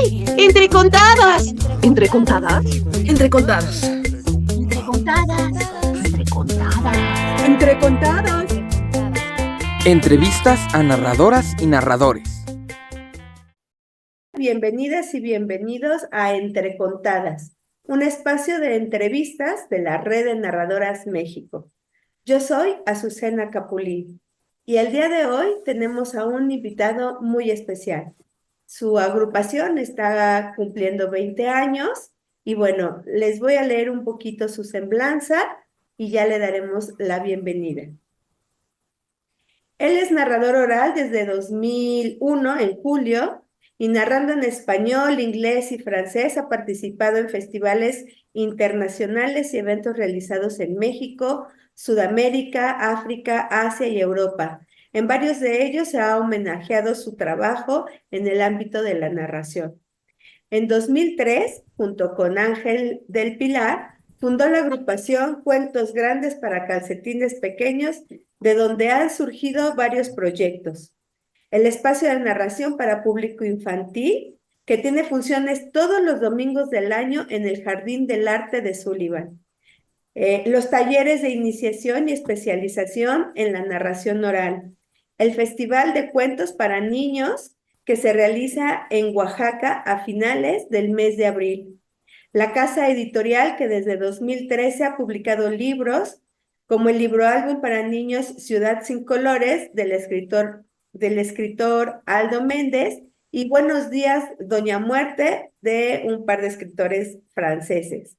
Entre contadas. ¿Entre contadas? Entre contadas. Entre contadas. Entre contadas. Entre contadas. Entrevistas a narradoras y narradores. Bienvenidas y bienvenidos a Entre Contadas, un espacio de entrevistas de la Red de Narradoras México. Yo soy Azucena Capulín y el día de hoy tenemos a un invitado muy especial. Su agrupación está cumpliendo 20 años y bueno, les voy a leer un poquito su semblanza y ya le daremos la bienvenida. Él es narrador oral desde 2001, en julio, y narrando en español, inglés y francés, ha participado en festivales internacionales y eventos realizados en México, Sudamérica, África, Asia y Europa. En varios de ellos se ha homenajeado su trabajo en el ámbito de la narración. En 2003, junto con Ángel del Pilar, fundó la agrupación Cuentos Grandes para Calcetines Pequeños, de donde han surgido varios proyectos. El espacio de narración para público infantil, que tiene funciones todos los domingos del año en el Jardín del Arte de Sullivan. Los talleres de iniciación y especialización en la narración oral. El Festival de Cuentos para Niños, que se realiza en Oaxaca a finales del mes de abril. La casa editorial que desde 2013 ha publicado libros como el libro álbum para niños Ciudad sin Colores del escritor Aldo Méndez y Buenos días, Doña Muerte de un par de escritores franceses.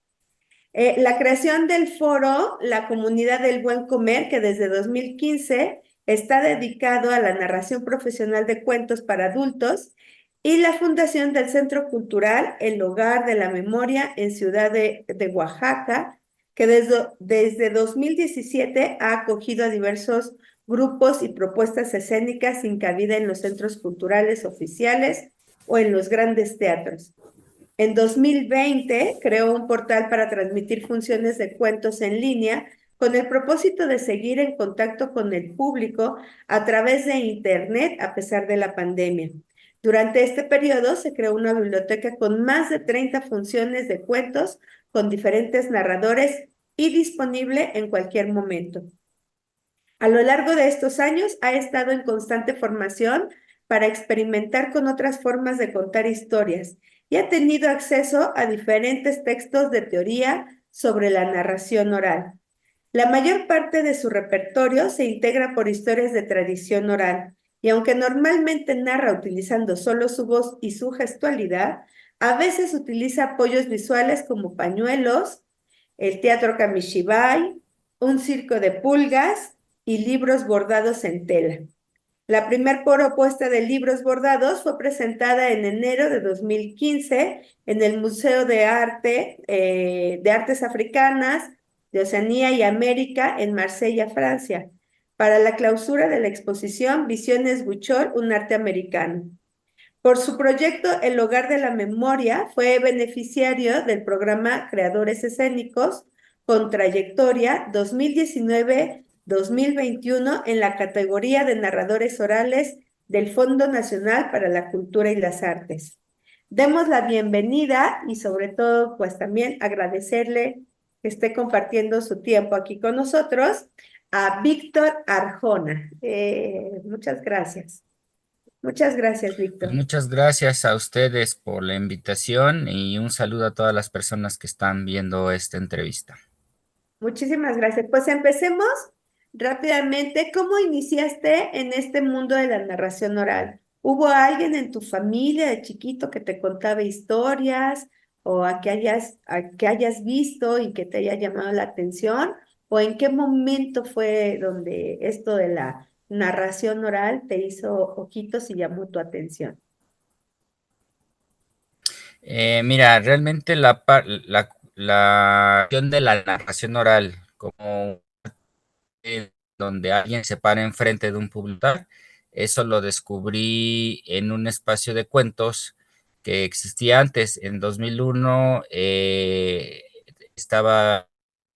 La creación del foro La Comunidad del Buen Comer, que desde 2015 está dedicado a la narración profesional de cuentos para adultos, y la fundación del Centro Cultural El Hogar de la Memoria en Ciudad de Oaxaca, que desde 2017 ha acogido a diversos grupos y propuestas escénicas sin cabida en los centros culturales oficiales o en los grandes teatros. En 2020 creó un portal para transmitir funciones de cuentos en línea con el propósito de seguir en contacto con el público a través de Internet a pesar de la pandemia. Durante este periodo se creó una biblioteca con más de 30 funciones de cuentos con diferentes narradores y disponible en cualquier momento. A lo largo de estos años ha estado en constante formación para experimentar con otras formas de contar historias y ha tenido acceso a diferentes textos de teoría sobre la narración oral. La mayor parte de su repertorio se integra por historias de tradición oral, y aunque normalmente narra utilizando solo su voz y su gestualidad, a veces utiliza apoyos visuales como pañuelos, el teatro kamishibai, un circo de pulgas y libros bordados en tela. La primera propuesta de libros bordados fue presentada en enero de 2015 en el Museo de Artes Africanas de Oceanía y América en Marsella, Francia, para la clausura de la exposición Visiones Buchol, un arte americano. Por su proyecto El Hogar de la Memoria, fue beneficiario del programa Creadores Escénicos con trayectoria 2019-2021 en la categoría de narradores orales del Fondo Nacional para la Cultura y las Artes. Demos la bienvenida y sobre todo, pues también agradecerle que esté compartiendo su tiempo aquí con nosotros a Víctor Arjona. Muchas gracias. Muchas gracias, Pues Víctor. muchas gracias a ustedes por la invitación y un saludo a todas las personas que están viendo esta entrevista. Muchísimas gracias. Pues empecemos rápidamente. ¿Cómo iniciaste en este mundo de la narración oral? ¿Hubo alguien en tu familia de chiquito que te contaba historias o a que hayas visto y que te haya llamado la atención? ¿O en qué momento fue donde esto de la narración oral te hizo ojitos y llamó tu atención? Mira, realmente la cuestión de la narración oral, como donde alguien se para enfrente de un público, eso lo descubrí en un espacio de cuentos que existía antes. En 2001 estaba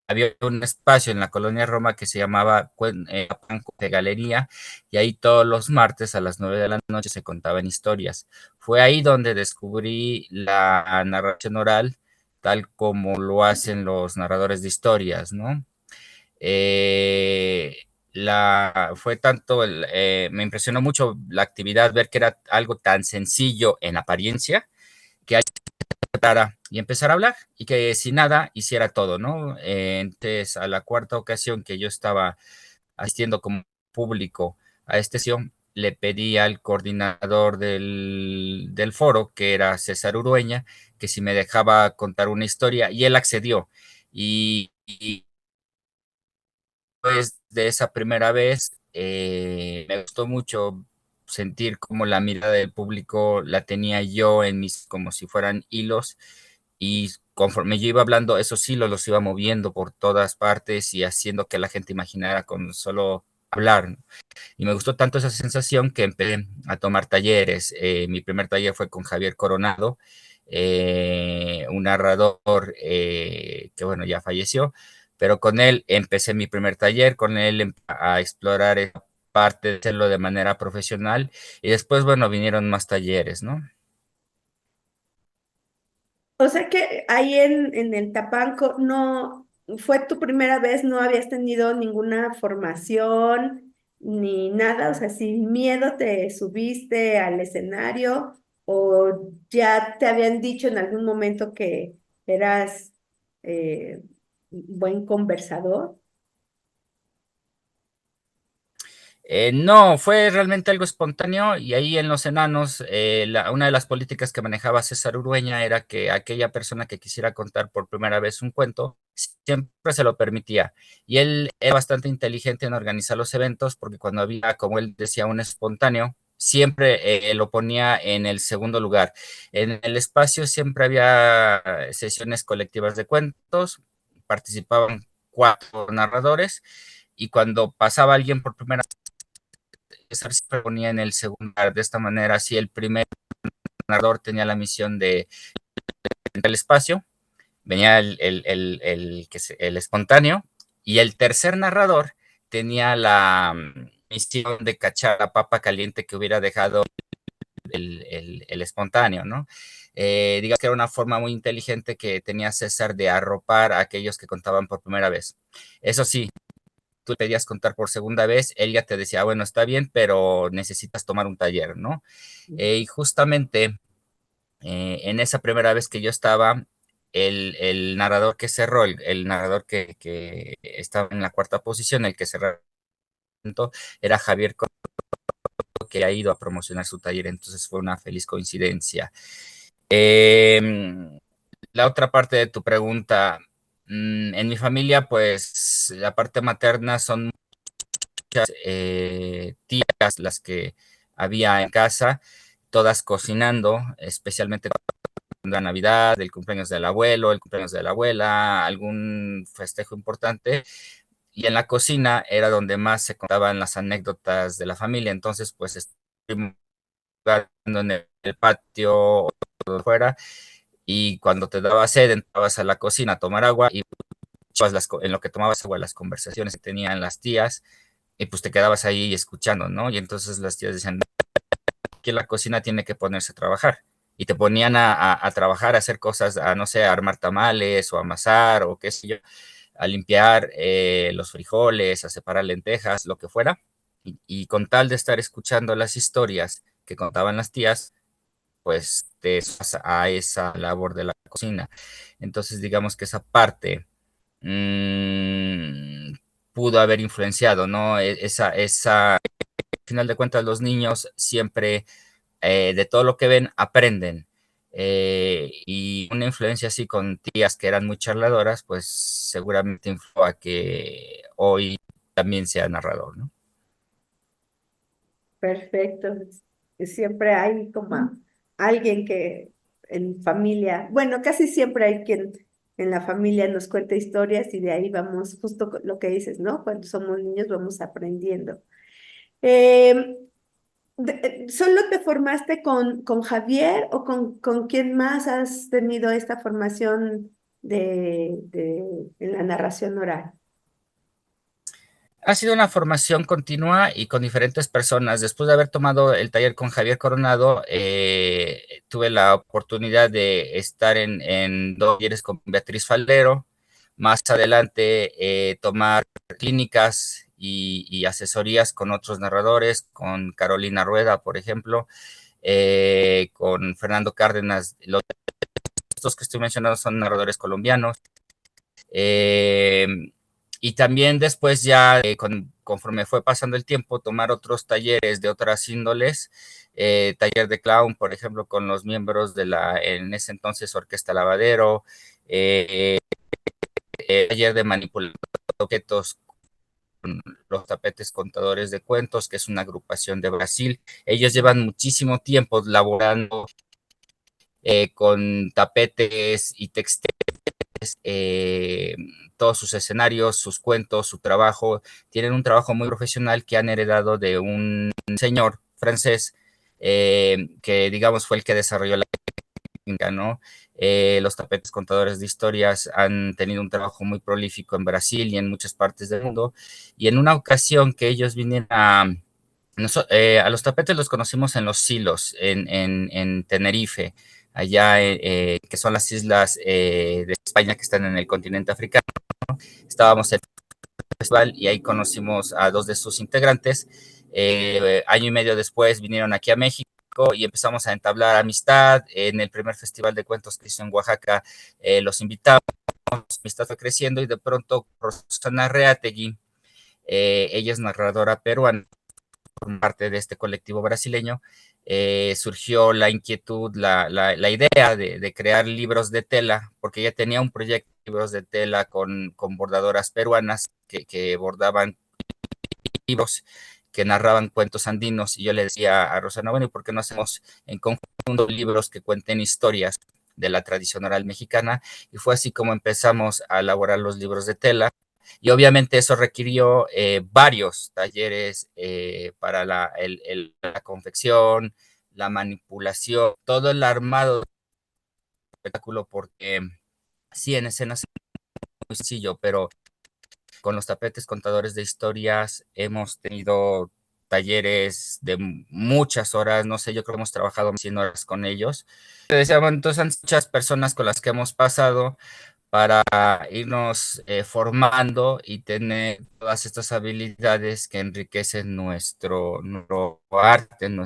había un espacio en la colonia Roma que se llamaba Banco de Galería, y ahí todos los martes a las 9 de la noche se contaban historias. Fue ahí donde descubrí la narración oral, tal como lo hacen los narradores de historias, ¿no? Eh, Fue tanto, me impresionó mucho la actividad, ver que era algo tan sencillo en apariencia, que y empezar a hablar y que sin nada hiciera todo, ¿no? Entonces, a la cuarta ocasión que yo estaba asistiendo como público a esta sesión, le pedí al coordinador del foro, que era César Urueña, que si me dejaba contar una historia, y él accedió. Y después de esa primera vez, me gustó mucho sentir como la mirada del público la tenía yo en mis, como si fueran hilos, y conforme yo iba hablando, esos hilos los iba moviendo por todas partes y haciendo que la gente imaginara con solo hablar, ¿no? Y me gustó tanto esa sensación que empecé a tomar talleres. Mi primer taller fue con Javier Coronado, un narrador que, bueno, ya falleció, pero con él empecé mi primer taller, con él a explorar esa parte de hacerlo de manera profesional, y después, bueno, vinieron más talleres, ¿no? O sea que ahí en el Tapanco no fue tu primera vez, no habías tenido ninguna formación ni nada, o sea, sin miedo te subiste al escenario o ya te habían dicho en algún momento que eras buen conversador. No, fue realmente algo espontáneo, y ahí en Los Enanos, una de las políticas que manejaba César Urueña era que aquella persona que quisiera contar por primera vez un cuento siempre se lo permitía. Y él era bastante inteligente en organizar los eventos, porque cuando había, como él decía, un espontáneo, siempre lo ponía en el segundo lugar. En el espacio siempre había sesiones colectivas de cuentos, participaban 4 narradores, y cuando pasaba alguien por primera César se ponía en el segundo lugar. De esta manera, así el primer narrador tenía la misión de entrar al espacio, venía el espontáneo, y el tercer narrador tenía la misión de cachar la papa caliente que hubiera dejado el espontáneo, ¿no? Digamos que era una forma muy inteligente que tenía César de arropar a aquellos que contaban por primera vez. Eso sí, tú pedías contar por segunda vez, él ya te decía, bueno, está bien, pero necesitas tomar un taller, ¿no? Y justamente en esa primera vez que yo estaba, el narrador que cerró, el narrador que estaba en la cuarta posición, el que cerró, era Javier Coto, que ha ido a promocionar su taller, entonces fue una feliz coincidencia. La otra parte de tu pregunta, en mi familia, pues la parte materna son muchas tías las que había en casa, todas cocinando, especialmente la Navidad, el cumpleaños del abuelo, el cumpleaños de la abuela, algún festejo importante. Y en la cocina era donde más se contaban las anécdotas de la familia. Entonces, pues estuvimos jugando en el patio o fuera, y cuando te daba sed entrabas a la cocina a tomar agua, y en lo que tomabas agua, las conversaciones que tenían las tías, y pues te quedabas ahí escuchando, ¿no? Y entonces las tías decían que la cocina tiene que ponerse a trabajar. Y te ponían a trabajar, a hacer cosas, a no sé, a armar tamales o a amasar o qué sé yo, a limpiar los frijoles, a separar lentejas, lo que fuera. Y con tal de estar escuchando las historias que contaban las tías, pues te vas a esa labor de la cocina. Entonces, digamos que esa parte mmm, pudo haber influenciado, ¿no? Al final de cuentas, los niños siempre de todo lo que ven aprenden. Y una influencia así con tías que eran muy charladoras, pues seguramente influyó a que hoy también sea narrador, ¿no? Perfecto. Siempre hay como alguien que en familia, bueno, casi siempre hay quien en la familia nos cuenta historias y de ahí vamos, justo lo que dices, ¿no? Cuando somos niños vamos aprendiendo. Eh, ¿Solo te formaste con Javier o con quién más has tenido esta formación en la narración oral? Ha sido una formación continua y con diferentes personas. Después de haber tomado el taller con Javier Coronado, tuve la oportunidad de estar en 2 talleres con Beatriz Faldero. Más adelante, tomar clínicas y asesorías con otros narradores, con Carolina Rueda, por ejemplo, con Fernando Cárdenas. Estos que estoy mencionando son narradores colombianos. Eh, y también después ya, conforme fue pasando el tiempo, tomar otros talleres de otras índoles, taller de clown, por ejemplo, con los miembros de en ese entonces, Orquesta Lavadero, taller de manipulación de objetos con los Tapetes Contadores de Cuentos, que es una agrupación de Brasil. Ellos llevan muchísimo tiempo laborando con tapetes y textiles, todos sus escenarios, sus cuentos, su trabajo. Tienen un trabajo muy profesional que han heredado de un señor francés que, digamos, fue el que desarrolló la técnica, ¿no? Los Tapetes Contadores de Historias han tenido un trabajo muy prolífico en Brasil y en muchas partes del mundo. Y en una ocasión que ellos vinieron a los tapetes los conocimos en los Silos, en Tenerife, allá, que son las islas de España que están en el continente africano. Estábamos en el festival y ahí conocimos a 2 de sus integrantes. Año y medio después vinieron aquí a México y empezamos a entablar amistad. En el primer festival de cuentos que hizo en Oaxaca, los invitamos, la amistad fue creciendo y de pronto Rosana Reategui, ella es narradora peruana, parte de este colectivo brasileño, surgió la inquietud, la idea de crear libros de tela, porque ella tenía un proyecto de libros de tela con bordadoras peruanas que bordaban libros que narraban cuentos andinos, y yo le decía a Rosana, bueno, ¿y por qué no hacemos en conjunto libros que cuenten historias de la tradición oral mexicana? Y fue así como empezamos a elaborar los libros de tela. Y obviamente eso requirió varios talleres para la confección, la manipulación, todo el armado del espectáculo, porque sí, en escenas es muy sencillo, pero con los Tapetes Contadores de Historias hemos tenido talleres de muchas horas, no sé, yo creo que hemos trabajado 100 horas con ellos. Te decía, bueno, entonces han muchas personas con las que hemos pasado para irnos formando y tener todas estas habilidades que enriquecen nuestro arte, ¿no?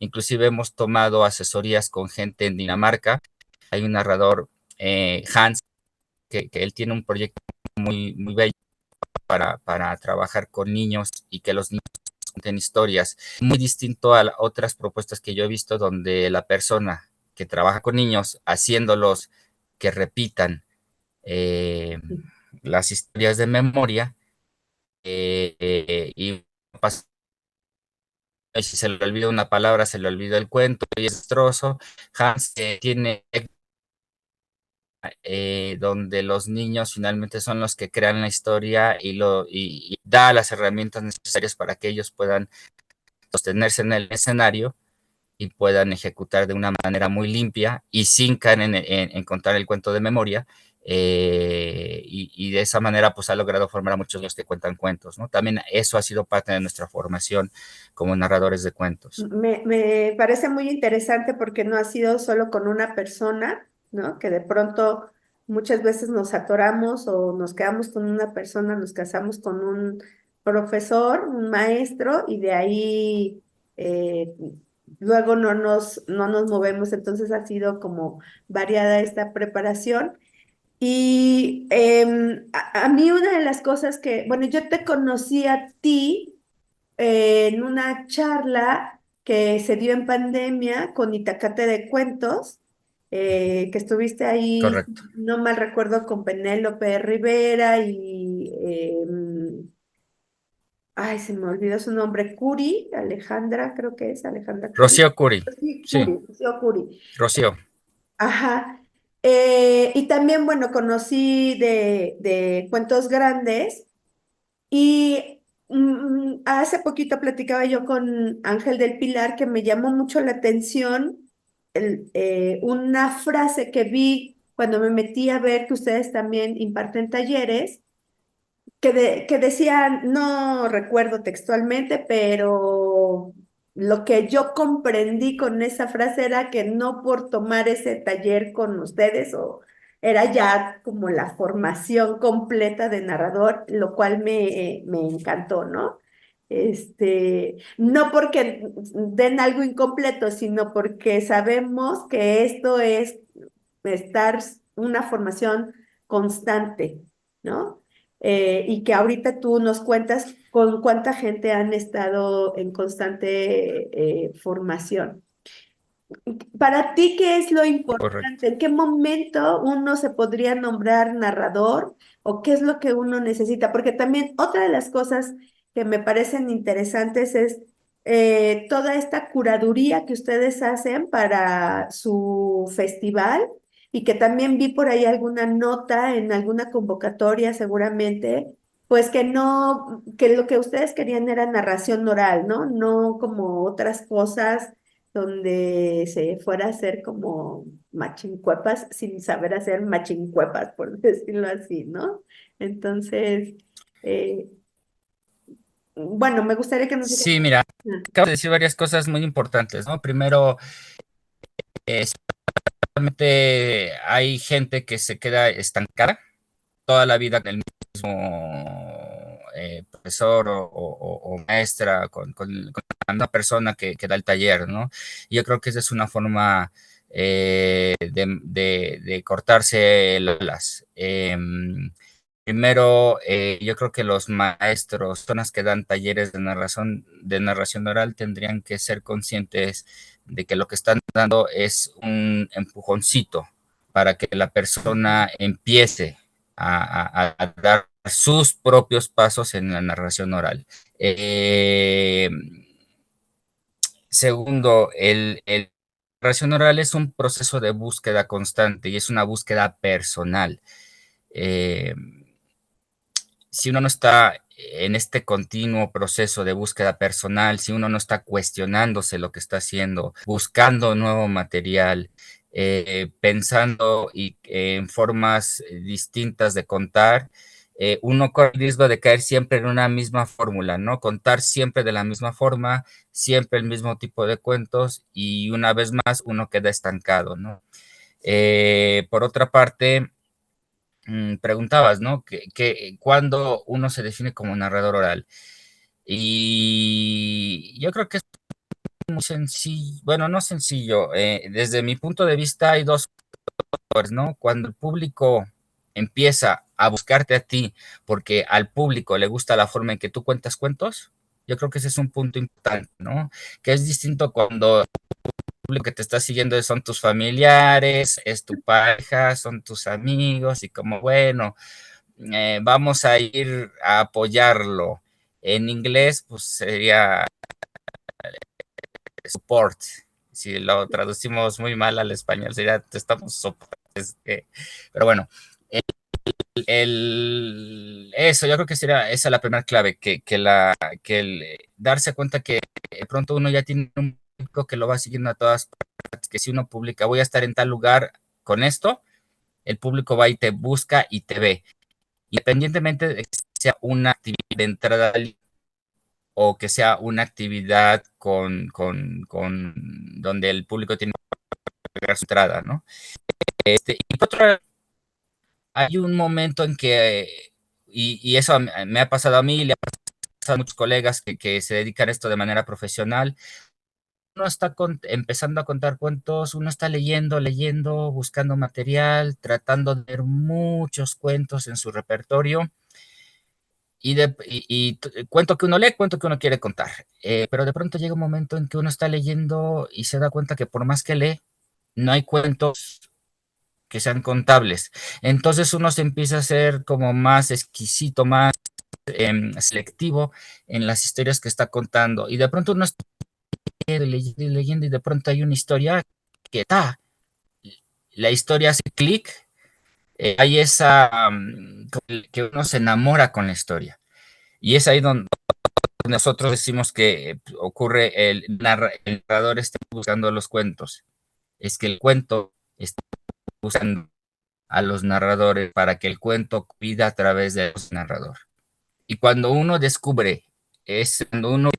Inclusive hemos tomado asesorías con gente en Dinamarca. Hay un narrador, Hans, que él tiene un proyecto muy bello para trabajar con niños y que los niños cuenten historias. Muy distinto a otras propuestas que yo he visto donde la persona que trabaja con niños haciéndolos que repitan las historias de memoria, y si se le olvida una palabra, se le olvida el cuento y es destrozo. Hans tiene donde los niños finalmente son los que crean la historia y da las herramientas necesarias para que ellos puedan sostenerse en el escenario y puedan ejecutar de una manera muy limpia y sin caer en contar el cuento de memoria. Y de esa manera pues ha logrado formar a muchos de los que cuentan cuentos, ¿no? También eso ha sido parte de nuestra formación como narradores de cuentos. Me parece muy interesante porque no ha sido solo con una persona, ¿no? Que de pronto muchas veces nos atoramos o nos quedamos con una persona, nos casamos con un profesor, un maestro, y de ahí luego no nos movemos. Entonces ha sido como variada esta preparación. Y a mí una de las cosas que, bueno, yo te conocí a ti en una charla que se dio en pandemia con Itacate de Cuentos, que estuviste ahí, Correcto. no mal recuerdo, con Penélope Rivera y, ay, se me olvidó su nombre, Curi, Alejandra, creo que es Alejandra Curi. Rocío Curi, Sí, sí, Curi, Rocío Curi. Rocío. Ajá. Y también, bueno, conocí de Cuentos Grandes. Y hace poquito platicaba yo con Ángel del Pilar que me llamó mucho la atención una frase que vi cuando me metí a ver que ustedes también imparten talleres, que decían, no recuerdo textualmente, pero lo que yo comprendí con esa frase era que no por tomar ese taller con ustedes, o era ya como la formación completa de narrador, lo cual me encantó, ¿no? No porque den algo incompleto, sino porque sabemos que esto es estar una formación constante, ¿no? Y que ahorita tú nos cuentas con cuánta gente han estado en constante formación. Para ti, ¿qué es lo Correcto. importante? ¿En qué momento uno se podría nombrar narrador o qué es lo que uno necesita? Porque también otra de las cosas que me parecen interesantes es toda esta curaduría que ustedes hacen para su festival y que también vi por ahí alguna nota en alguna convocatoria seguramente, pues que no, que lo que ustedes querían era narración oral, ¿no? No como otras cosas donde se fuera a hacer como machincuepas sin saber hacer machincuepas, por decirlo así, ¿no? Entonces, eh, bueno, me gustaría que nos digas. Sí, mira, Ah, acabo de decir varias cosas muy importantes, ¿no? Primero, solamente hay gente que se queda estancada toda la vida con el mismo profesor o maestra, con una persona que da el taller, ¿no? Yo creo que esa es una forma de cortarse las. Primero, yo creo que los maestros, personas que dan talleres de narración oral, tendrían que ser conscientes de que lo que están dando es un empujoncito para que la persona empiece a dar sus propios pasos en la narración oral. Segundo, el narración oral es un proceso de búsqueda constante y es una búsqueda personal. Eh, si uno no está en este continuo proceso de búsqueda personal, si uno no está cuestionándose lo que está haciendo, buscando nuevo material, pensando en formas distintas de contar, uno corre el riesgo de caer siempre en una misma fórmula, ¿no? Contar siempre de la misma forma, siempre el mismo tipo de cuentos y una vez más uno queda estancado, ¿no? Por otra parte, preguntabas, ¿no? ¿Cuándo uno se define como narrador oral? Y yo creo que es muy sencillo, bueno, no sencillo, desde mi punto de vista hay dos factores, ¿no? Cuando el público empieza a buscarte a ti porque al público le gusta la forma en que tú cuentas cuentos, yo creo que ese es un punto importante, ¿no? Que es distinto cuando público que te está siguiendo son tus familiares, es tu pareja, son tus amigos y como, bueno, vamos a ir a apoyarlo. En inglés, pues sería support. Si lo traducimos muy mal al español, sería te estamos support. Pero bueno, eso yo creo que sería esa la primera clave, que el darse cuenta que de pronto uno ya tiene un público que lo va siguiendo a todas partes, que si uno publica, voy a estar en tal lugar con esto, el público va y te busca y te ve. Independientemente de que sea una actividad de entrada o que sea una actividad donde el público tiene que pagar su entrada, ¿no? Y por otro, hay un momento en que, y eso me ha pasado a mí, le ha pasado a muchos colegas que se dedican a esto de manera profesional, uno está empezando a contar cuentos, uno está leyendo, buscando material, tratando de ver muchos cuentos en su repertorio, cuento que uno lee, cuento que uno quiere contar. Pero de pronto llega un momento en que uno está leyendo y se da cuenta que por más que lee, no hay cuentos que sean contables. Entonces uno se empieza a ser como más exquisito, más selectivo en las historias que está contando. Y de pronto uno está leyendo y de pronto hay una historia que está, la historia hace clic, hay esa, que uno se enamora con la historia. Y es ahí donde nosotros decimos que ocurre el narrador está buscando los cuentos. es que el cuento está usando a los narradores para que el cuento cuida a través de los narradores. Y cuando uno descubre, cuando uno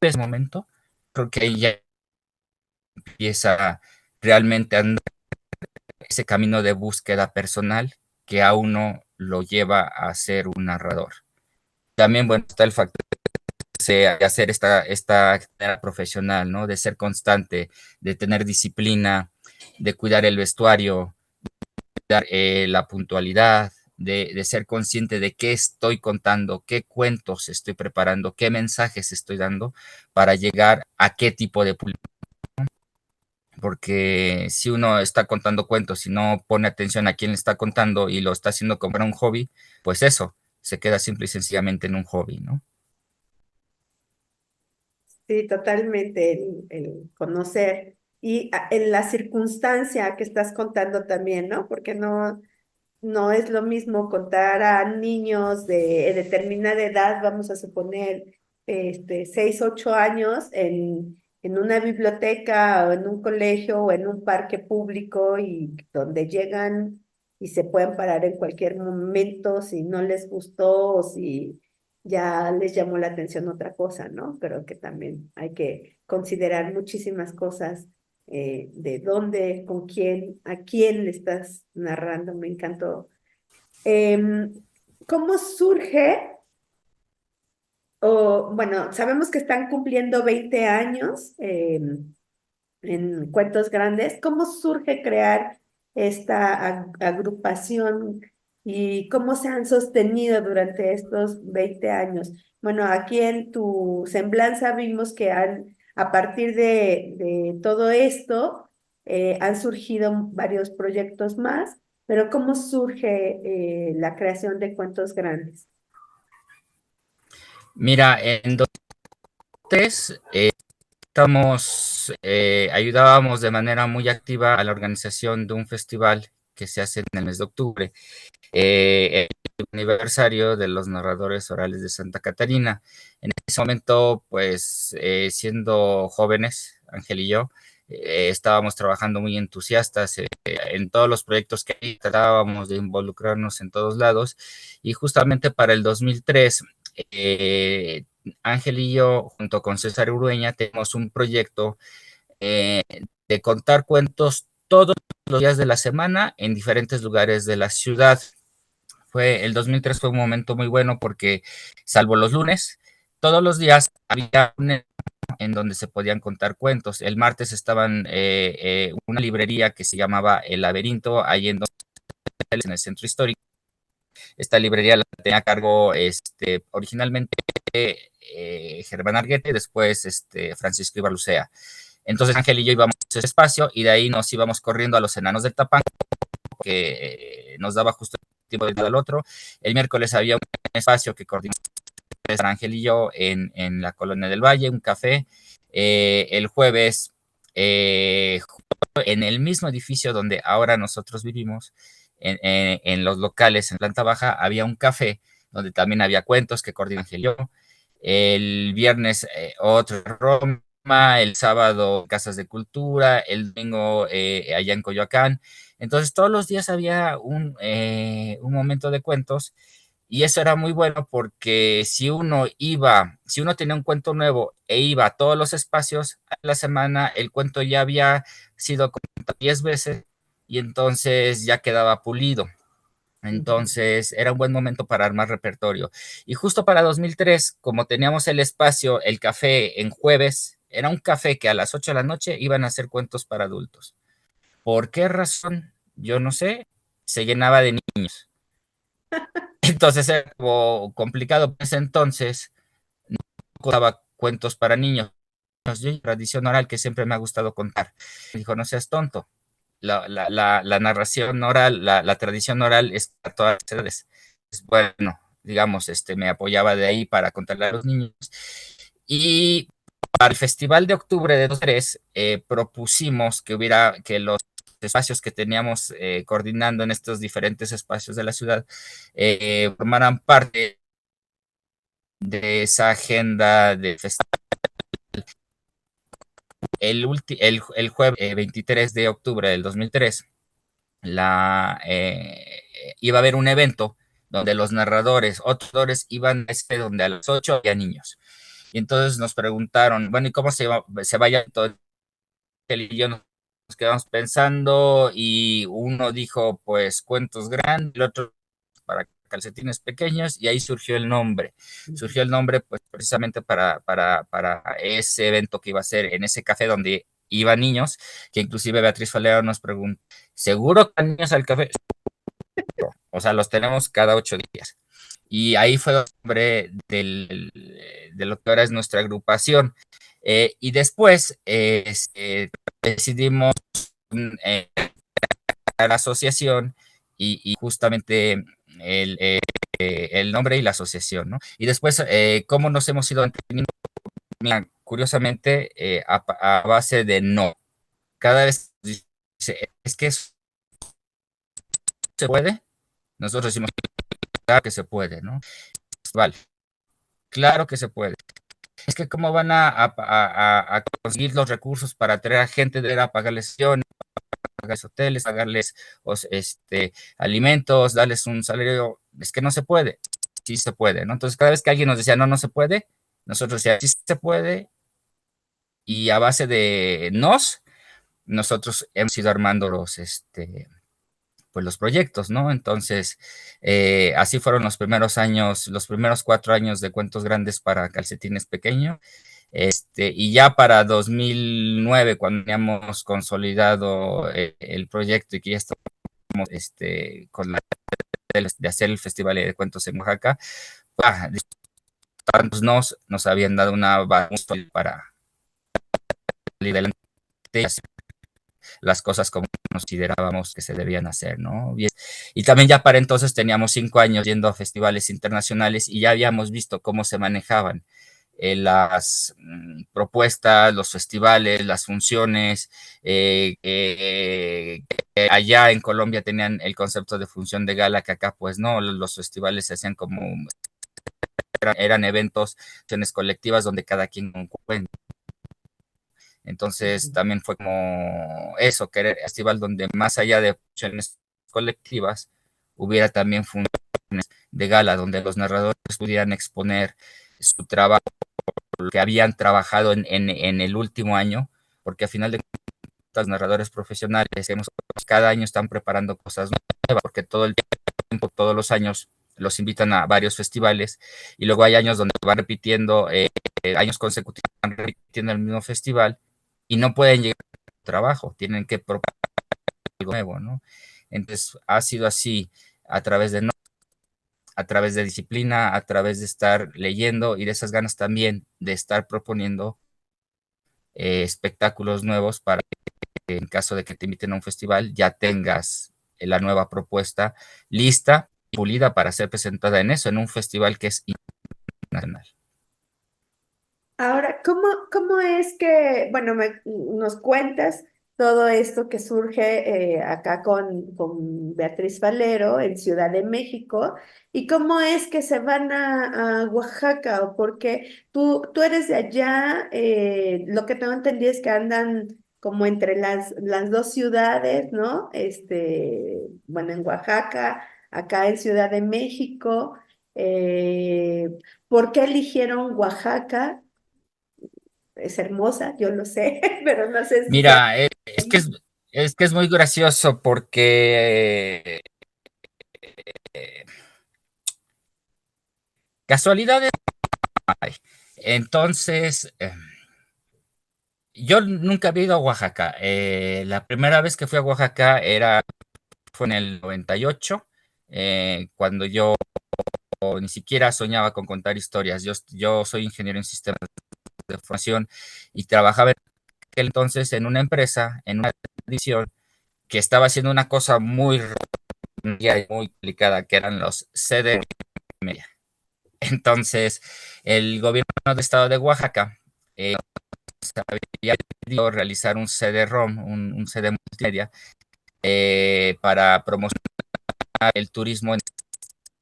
ve ese momento, creo que ya empieza realmente a andar ese camino de búsqueda personal que a uno lo lleva a ser un narrador. También, bueno, está el factor de hacer esta carrera profesional, ¿no? De ser constante, de tener disciplina, de cuidar el vestuario, de dar la puntualidad, de ser consciente de qué estoy contando, qué cuentos estoy preparando, qué mensajes estoy dando para llegar a qué tipo de público. Porque si uno está contando cuentos y no pone atención a quién le está contando y lo está haciendo como un hobby, pues eso, se queda simple y sencillamente en un hobby, ¿no? Sí, totalmente, el conocer y en la circunstancia que estás contando también, ¿no? Porque no es lo mismo contar a niños de determinada edad, vamos a suponer, 6, 8 años en una biblioteca o en un colegio o en un parque público y donde llegan y se pueden parar en cualquier momento si no les gustó o si ya les llamó la atención otra cosa, ¿no? Creo que también hay que considerar muchísimas cosas, de dónde, con quién, a quién le estás narrando. Me encantó. Em, ¿Cómo surge? O, bueno, sabemos que están cumpliendo 20 años, en Cuentos Grandes. ¿Cómo surge crear esta agrupación y cómo se han sostenido durante estos 20 años? Bueno, aquí en tu semblanza vimos que a partir de todo esto, han surgido varios proyectos más, pero ¿cómo surge, la creación de Cuentos Grandes? Mira, en 2003 ayudábamos de manera muy activa a la organización de un festival que se hace en el mes de octubre, el aniversario de los narradores orales de Santa Catarina. En ese momento, pues, siendo jóvenes, Ángel y yo, estábamos trabajando muy entusiastas en todos los proyectos que tratábamos de involucrarnos en todos lados, y justamente para el 2003, eh, Ángel y yo, junto con César Urueña, tenemos un proyecto eh, de contar cuentos todos los días de la semana en diferentes lugares de la ciudad. El 2003 fue un momento muy bueno porque, salvo los lunes, todos los días había un en donde se podían contar cuentos. El martes estaban una librería que se llamaba El Laberinto, ahí en el centro histórico. Esta librería la tenía a cargo originalmente Germán Arguete, después Francisco Ibarlucea. Entonces Ángel y yo íbamos a ese espacio y de ahí nos íbamos corriendo a los Enanos del Tapanco, que nos daba justo el tiempo de ir al otro. El miércoles había un espacio que coordinamos Ángel y yo en la Colonia del Valle, un café. El jueves, en el mismo edificio donde ahora nosotros vivimos, en los locales en planta baja, había un café donde también había cuentos que coordina Ángel y yo. El viernes otro Roma, el sábado Casas de Cultura, el domingo allá en Coyoacán. Entonces todos los días había un momento de cuentos, y eso era muy bueno porque si uno tenía un cuento nuevo e iba a todos los espacios a la semana, el cuento ya había sido contado 10 veces y entonces ya quedaba pulido. Entonces era un buen momento para armar repertorio. Y justo para 2003, como teníamos el espacio, el café en jueves, era un café que a las 8 de la noche iban a hacer cuentos para adultos. ¿Por qué razón? Yo no sé, se llenaba de niños. Entonces era como complicado en ese entonces, no contaba cuentos para niños. Yo, tradición oral que siempre me ha gustado contar. Me dijo, no seas tonto. La narración oral, la tradición oral es para todas las edades. Es bueno, digamos, me apoyaba de ahí para contarle a los niños. Y para el Festival de Octubre de 2003 propusimos que los espacios que teníamos coordinando en estos diferentes espacios de la ciudad formaran parte de esa agenda de festival. el jueves 23 de octubre del 2003, iba a haber un evento donde los narradores, otros narradores iban a donde a las 8 había niños. Y entonces nos preguntaron, bueno, ¿y cómo se vaya todo? Él y yo nos quedamos pensando y uno dijo, pues, cuentos grandes, el otro para calcetines pequeños, y ahí surgió el nombre. Surgió el nombre, pues, precisamente para ese evento que iba a ser en ese café donde iban niños, que inclusive Beatriz Falero nos preguntó, ¿seguro que niños al café? O sea, los tenemos cada 8 días. Y ahí fue el nombre de lo que ahora es nuestra agrupación. Y después decidimos a la asociación y justamente el nombre y la asociación, ¿no? Y después, ¿cómo nos hemos ido entendiendo? Mira, curiosamente, a base de no. Cada vez dice, es que eso se puede. Nosotros decimos, claro que se puede, ¿no? Vale, claro que se puede. Es que cómo van a conseguir los recursos para traer a gente a pagarles sesiones, pagarles hoteles, pagarles alimentos, darles un salario. Es que no se puede. Sí se puede, ¿no? Entonces, cada vez que alguien nos decía, no, no se puede, nosotros decíamos, sí se puede, y a base de nosotros hemos ido armando pues los proyectos, ¿no? Entonces, así fueron los primeros años, los primeros 4 años de Cuentos Grandes para Calcetines Pequeños. Y ya para 2009, cuando habíamos consolidado el proyecto y que ya estamos con la de hacer el Festival de Cuentos en Oaxaca, tantos nos habían dado una base para salir adelante las cosas como considerábamos que se debían hacer, ¿no? Y también ya para entonces teníamos 5 años yendo a festivales internacionales y ya habíamos visto cómo se manejaban las propuestas, los festivales, las funciones. Allá en Colombia tenían el concepto de función de gala, que acá pues no, los festivales se hacían como, eran eventos, funciones colectivas donde cada quien cuenta. Entonces también fue como eso, que era el festival donde más allá de funciones colectivas, hubiera también funciones de gala, donde los narradores pudieran exponer su trabajo, lo que habían trabajado en el último año, porque al final de cuentas, narradores profesionales, cada año están preparando cosas nuevas, porque todo el tiempo, todos los años, los invitan a varios festivales, y luego hay años donde van repitiendo, años consecutivos, van repitiendo el mismo festival, y no pueden llegar a trabajo, tienen que proponer algo nuevo, ¿no? Entonces, ha sido así a través de disciplina, a través de estar leyendo y de esas ganas también de estar proponiendo espectáculos nuevos para que en caso de que te inviten a un festival ya tengas la nueva propuesta lista y pulida para ser presentada en un festival que es internacional. Ahora, ¿cómo es que, bueno, nos cuentas todo esto que surge acá con Beatriz Falero en Ciudad de México? ¿Y cómo es que se van a Oaxaca? ¿O porque tú eres de allá? Lo que tengo entendido es que andan como entre las dos ciudades, ¿no? Bueno, en Oaxaca, acá en Ciudad de México. Eh, ¿Por qué eligieron Oaxaca? Es hermosa, yo lo sé, pero no sé si sea... Mira, es que es muy gracioso porque casualidades hay. Entonces, yo nunca había ido a Oaxaca. La primera vez que fui a Oaxaca fue en el 98, cuando yo ni siquiera soñaba con contar historias. Yo soy ingeniero en sistemas de formación y trabajaba en aquel entonces en una empresa, en una edición, que estaba haciendo una cosa muy complicada, que eran los CD. Entonces, el gobierno del estado de Oaxaca había decidido realizar un CD-ROM, un CD multimedia, para promocionar el turismo en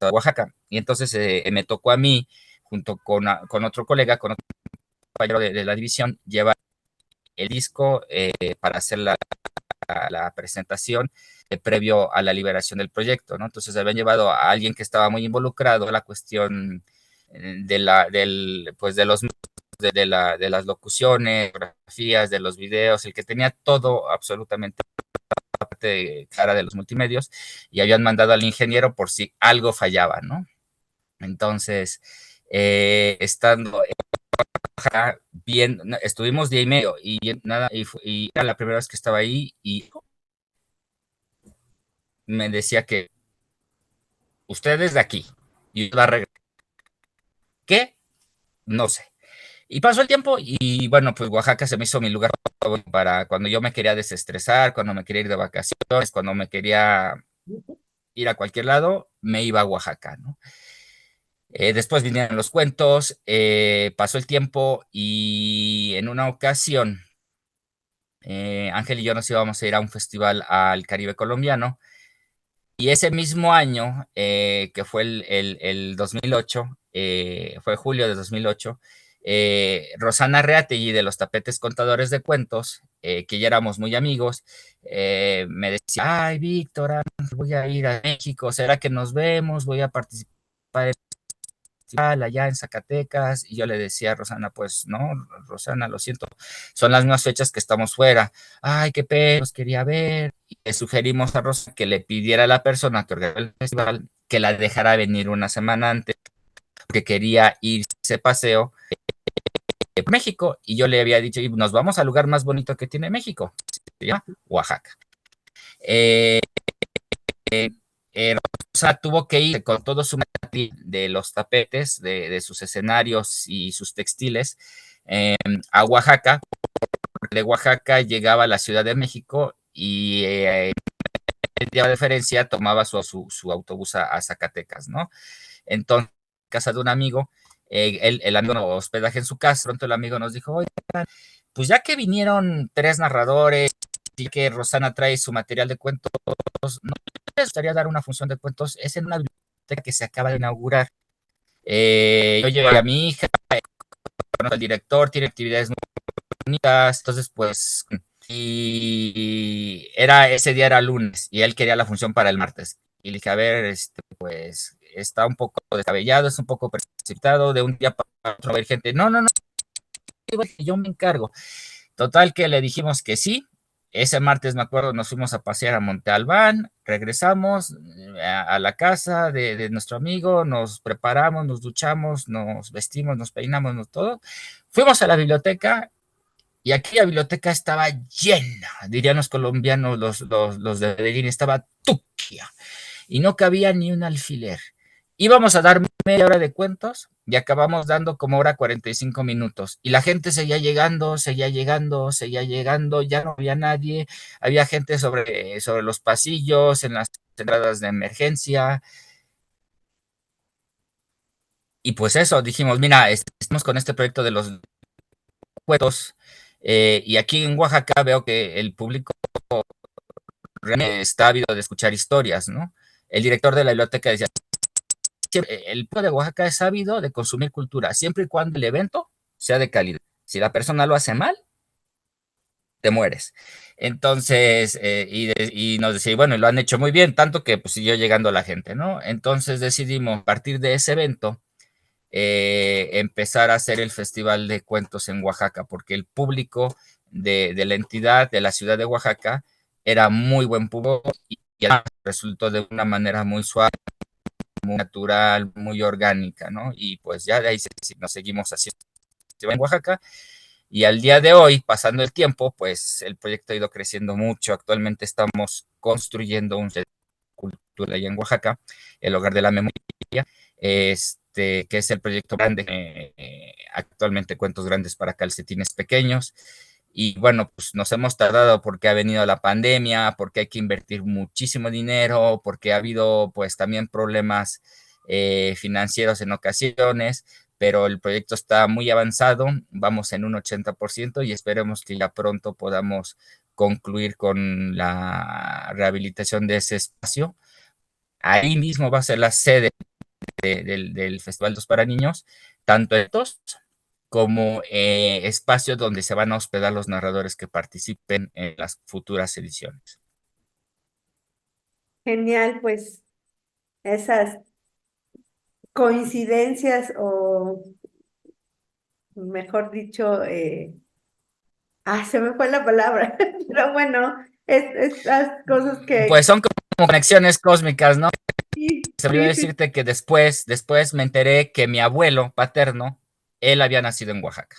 Oaxaca. Y entonces me tocó a mí, junto con otro colega, con otro compañero de la división, llevar el disco para hacer la presentación previo a la liberación del proyecto, ¿no? Entonces habían llevado a alguien que estaba muy involucrado en la cuestión pues de los de las locuciones, fotografías, de los videos, el que tenía todo absolutamente parte clara de los multimedios, y habían mandado al ingeniero por si algo fallaba, ¿no? Entonces, estando bien, estuvimos día y medio y nada, y era la primera vez que estaba ahí y me decía que ustedes de aquí, y yo la regresé. ¿Qué? No sé. Y pasó el tiempo y bueno, pues Oaxaca se me hizo mi lugar para cuando yo me quería desestresar, cuando me quería ir de vacaciones, cuando me quería ir a cualquier lado, me iba a Oaxaca, ¿no? Después vinieron los cuentos, pasó el tiempo y en una ocasión, Ángel y yo nos íbamos a ir a un festival al Caribe colombiano. Y ese mismo año, que fue el 2008, fue julio de 2008, Rosana Reategui de los Tapetes Contadores de Cuentos, que ya éramos muy amigos, me decía, ay, Víctor, voy a ir a México, ¿será que nos vemos? Voy a participar en allá en Zacatecas, y yo le decía a Rosana, pues no, Rosana, lo siento, son las mismas fechas que estamos fuera. Ay, qué pena, los quería ver. Y le sugerimos a Rosana que le pidiera a la persona que organizó el festival que la dejara venir una semana antes, porque quería irse paseo a México, y yo le había dicho, y nos vamos al lugar más bonito que tiene México, se llama Oaxaca. Eh, Rosa tuvo que ir con todo su material de los tapetes, de sus escenarios y sus textiles, a Oaxaca. De Oaxaca llegaba a la Ciudad de México y el día de diferencia tomaba su autobús a Zacatecas, ¿no? Entonces, en casa de un amigo, el amigo nos hospedaje en su casa, pronto el amigo nos dijo, oye, pues ya que vinieron 3 narradores y que Rosana trae su material de cuentos, ¿no les gustaría dar una función de cuentos? Es en una biblioteca que se acaba de inaugurar. Yo llevé a mi hija, el director tiene actividades muy bonitas, entonces pues, y ese día era lunes y él quería la función para el martes. Y le dije, a ver, pues está un poco descabellado, es un poco precipitado, de un día para otro va a haber gente. No, no, no, yo me encargo. Total que le dijimos que sí. Ese martes, me acuerdo, nos fuimos a pasear a Monte Albán, regresamos a la casa de nuestro amigo, nos preparamos, nos duchamos, nos vestimos, nos peinamos, todo. Fuimos a la biblioteca y aquí la biblioteca estaba llena, dirían los colombianos, los de Medellín, estaba tuquia y no cabía ni un alfiler. Íbamos a dar media hora de cuentos y acabamos dando como hora 45 minutos. Y la gente seguía llegando, seguía llegando, seguía llegando, ya no había nadie. Había gente sobre los pasillos, en las entradas de emergencia. Y pues eso, dijimos, mira, estamos con este proyecto de los cuentos. Y aquí en Oaxaca veo que el público está ávido de escuchar historias, ¿no? El director de la biblioteca decía, el pueblo de Oaxaca es ávido de consumir cultura, siempre y cuando el evento sea de calidad. Si la persona lo hace mal, te mueres. Entonces, y nos decía, bueno, y lo han hecho muy bien, tanto que pues siguió llegando la gente, ¿no? Entonces decidimos, a partir de ese evento, empezar a hacer el Festival de Cuentos en Oaxaca, porque el público de la entidad, de la ciudad de Oaxaca, era muy buen público y además resultó de una manera muy suave, muy natural, muy orgánica, ¿no? Y pues ya de ahí nos seguimos haciendo en Oaxaca. Y al día de hoy, pasando el tiempo, pues el proyecto ha ido creciendo mucho. Actualmente estamos construyendo un centro de cultura allá en Oaxaca, el Hogar de la Memoria, que es el proyecto grande, actualmente Cuentos Grandes para Calcetines Pequeños. Y bueno, pues nos hemos tardado porque ha venido la pandemia, porque hay que invertir muchísimo dinero, porque ha habido pues también problemas financieros en ocasiones, pero el proyecto está muy avanzado, vamos en un 80% y esperemos que ya pronto podamos concluir con la rehabilitación de ese espacio. Ahí mismo va a ser la sede del Festival Dos para Niños, tanto estos como espacio donde se van a hospedar los narradores que participen en las futuras ediciones. Genial, pues esas coincidencias o mejor dicho, se me fue la palabra, pero bueno, estas cosas Pues son como conexiones cósmicas, ¿no? sí, Se me olvidó sí, sí. decirte que después me enteré que mi abuelo paterno, él había nacido en Oaxaca.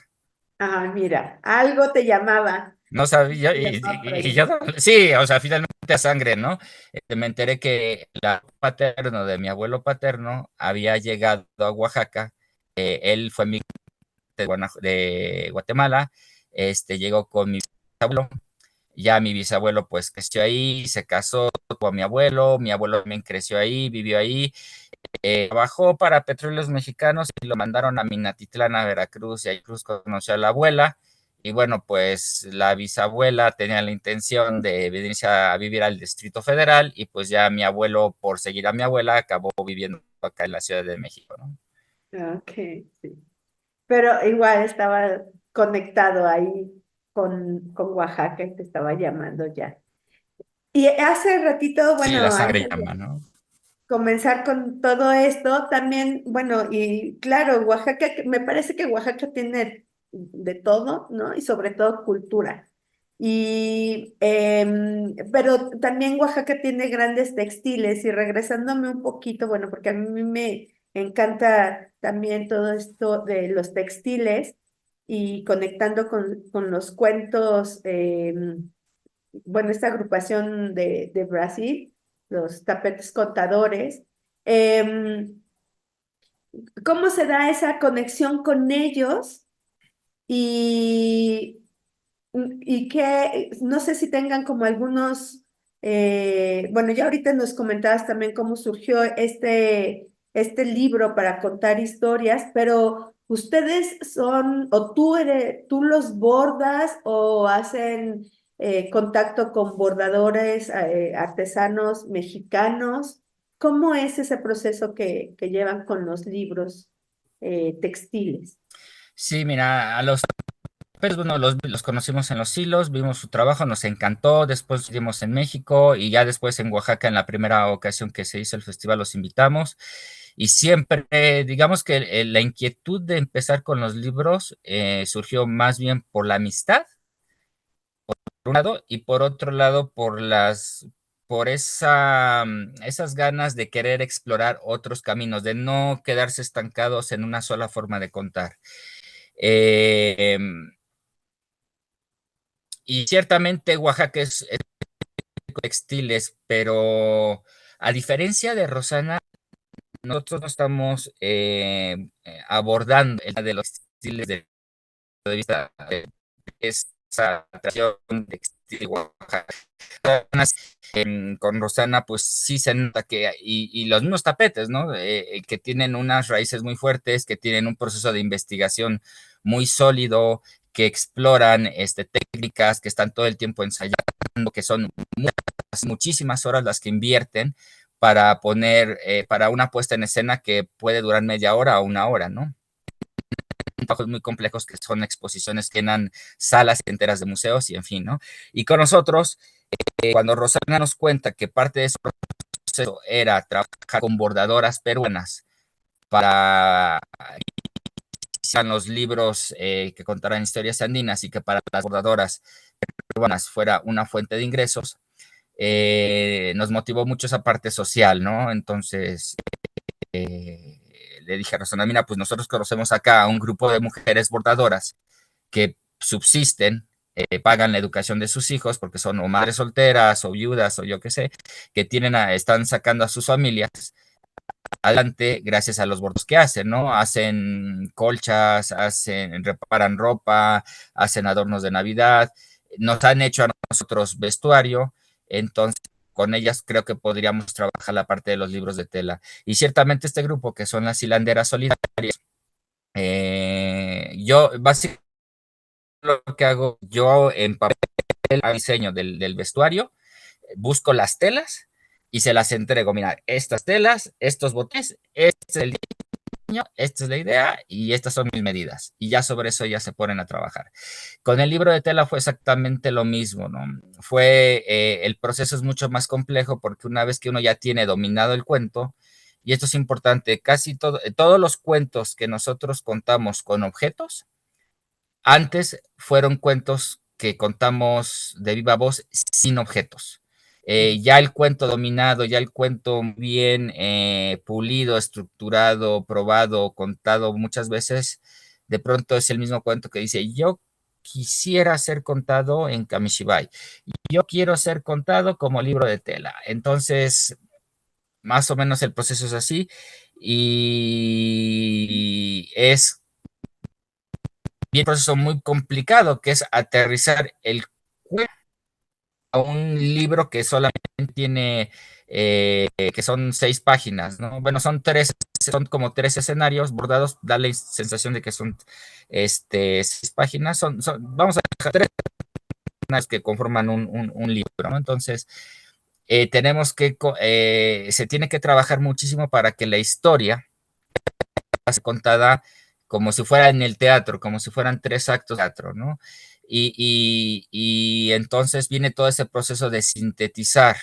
Mira, algo te llamaba. No sabía, Te llamaba por y ahí. yo, sí, o sea, finalmente a sangre, ¿no? Me enteré que el paterno de mi abuelo paterno había llegado a Oaxaca, él fue migrante de Guatemala, llegó con mi abuelo, ya mi bisabuelo pues creció ahí, se casó, tuvo a mi abuelo también creció ahí, vivió ahí, trabajó para Petróleos Mexicanos y lo mandaron a Minatitlán, a Veracruz, y ahí Cruz conoció a la abuela. Y bueno, pues la bisabuela tenía la intención de venirse a vivir al Distrito Federal y pues ya mi abuelo, por seguir a mi abuela, acabó viviendo acá en la Ciudad de México, ¿no? Ok, sí. Pero igual estaba conectado ahí con Oaxaca y te estaba llamando ya. Y hace ratito, Sí, la bueno, sangre antes llama, de ¿no? comenzar con todo esto, también, bueno, y claro, Oaxaca, me parece que Oaxaca tiene de todo, ¿no? Y sobre todo cultura. Pero también Oaxaca tiene grandes textiles y regresándome un poquito, bueno, porque a mí me encanta también todo esto de los textiles y conectando con los cuentos, bueno, esta agrupación de Brasil, los tapetes contadores. em, ¿Cómo se da esa conexión con ellos? Y, y que no sé si tengan como algunos, bueno, ya ahorita nos comentabas también cómo surgió este libro para contar historias, pero ustedes son, o tú los bordas o hacen contacto con bordadores, artesanos mexicanos. ¿Cómo es ese proceso que llevan con los libros textiles? Sí, mira, a los pero bueno, los conocimos en los hilos, vimos su trabajo, nos encantó, después vimos en México y ya después en Oaxaca, en la primera ocasión que se hizo el festival, los invitamos. Y siempre, digamos que la inquietud de empezar con los libros surgió más bien por la amistad, por un lado, y por otro lado, por esas ganas de querer explorar otros caminos, de no quedarse estancados en una sola forma de contar. Eh, y ciertamente Oaxaca es textiles, pero a diferencia de Rosana, nosotros no estamos abordando el tema de los textiles desde el punto de vista de esa tradición textil Oaxaca. Con Rosana, pues sí se nota que, y los mismos tapetes, ¿no? Que tienen unas raíces muy fuertes, que tienen un proceso de investigación muy sólido, que exploran técnicas, que están todo el tiempo ensayando, que son muchísimas horas las que invierten para poner, para una puesta en escena que puede durar media hora o una hora, ¿no? Trabajos muy complejos que son exposiciones que llenan salas enteras de museos y en fin, ¿no? Y con nosotros, cuando Rosana nos cuenta que parte de ese proceso era trabajar con bordadoras peruanas para los libros que contaran historias andinas y que para las bordadoras peruanas fuera una fuente de ingresos, nos motivó mucho esa parte social, ¿no? Entonces, le dije a Rosana, mira, pues nosotros conocemos acá a un grupo de mujeres bordadoras que subsisten, pagan la educación de sus hijos porque son o madres solteras o viudas o yo qué sé, que están sacando a sus familias adelante gracias a los bordos que hacen, ¿no? Hacen colchas, reparan ropa, hacen adornos de Navidad, nos han hecho a nosotros vestuario, entonces con ellas creo que podríamos trabajar la parte de los libros de tela. Y ciertamente este grupo, que son las hilanderas solidarias, yo básicamente lo que hago, yo en papel diseño del vestuario, busco las telas y se las entrego. Mira, estas telas, estos botes, este es el esta es la idea y estas son mis medidas. Y ya sobre eso ya se ponen a trabajar. Con el libro de tela fue exactamente lo mismo, ¿no? El proceso es mucho más complejo porque una vez que uno ya tiene dominado el cuento, y esto es importante, todos los cuentos que nosotros contamos con objetos, antes fueron cuentos que contamos de viva voz sin objetos. Ya el cuento dominado, ya el cuento bien pulido, estructurado, probado, contado muchas veces, de pronto es el mismo cuento que dice, yo quisiera ser contado en Kamishibai, yo quiero ser contado como libro de tela. Entonces, más o menos el proceso es así y es un proceso muy complicado que es aterrizar el cuento a un libro que solamente tiene, que son 6 páginas, ¿no? Bueno, son como 3 escenarios bordados, da la sensación de que son 6 páginas, vamos a dejar 3 escenarios que conforman un libro, ¿no? Entonces, se tiene que trabajar muchísimo para que la historia sea contada como si fuera en el teatro, como si fueran 3 actos de teatro, ¿no? Y entonces viene todo ese proceso de sintetizar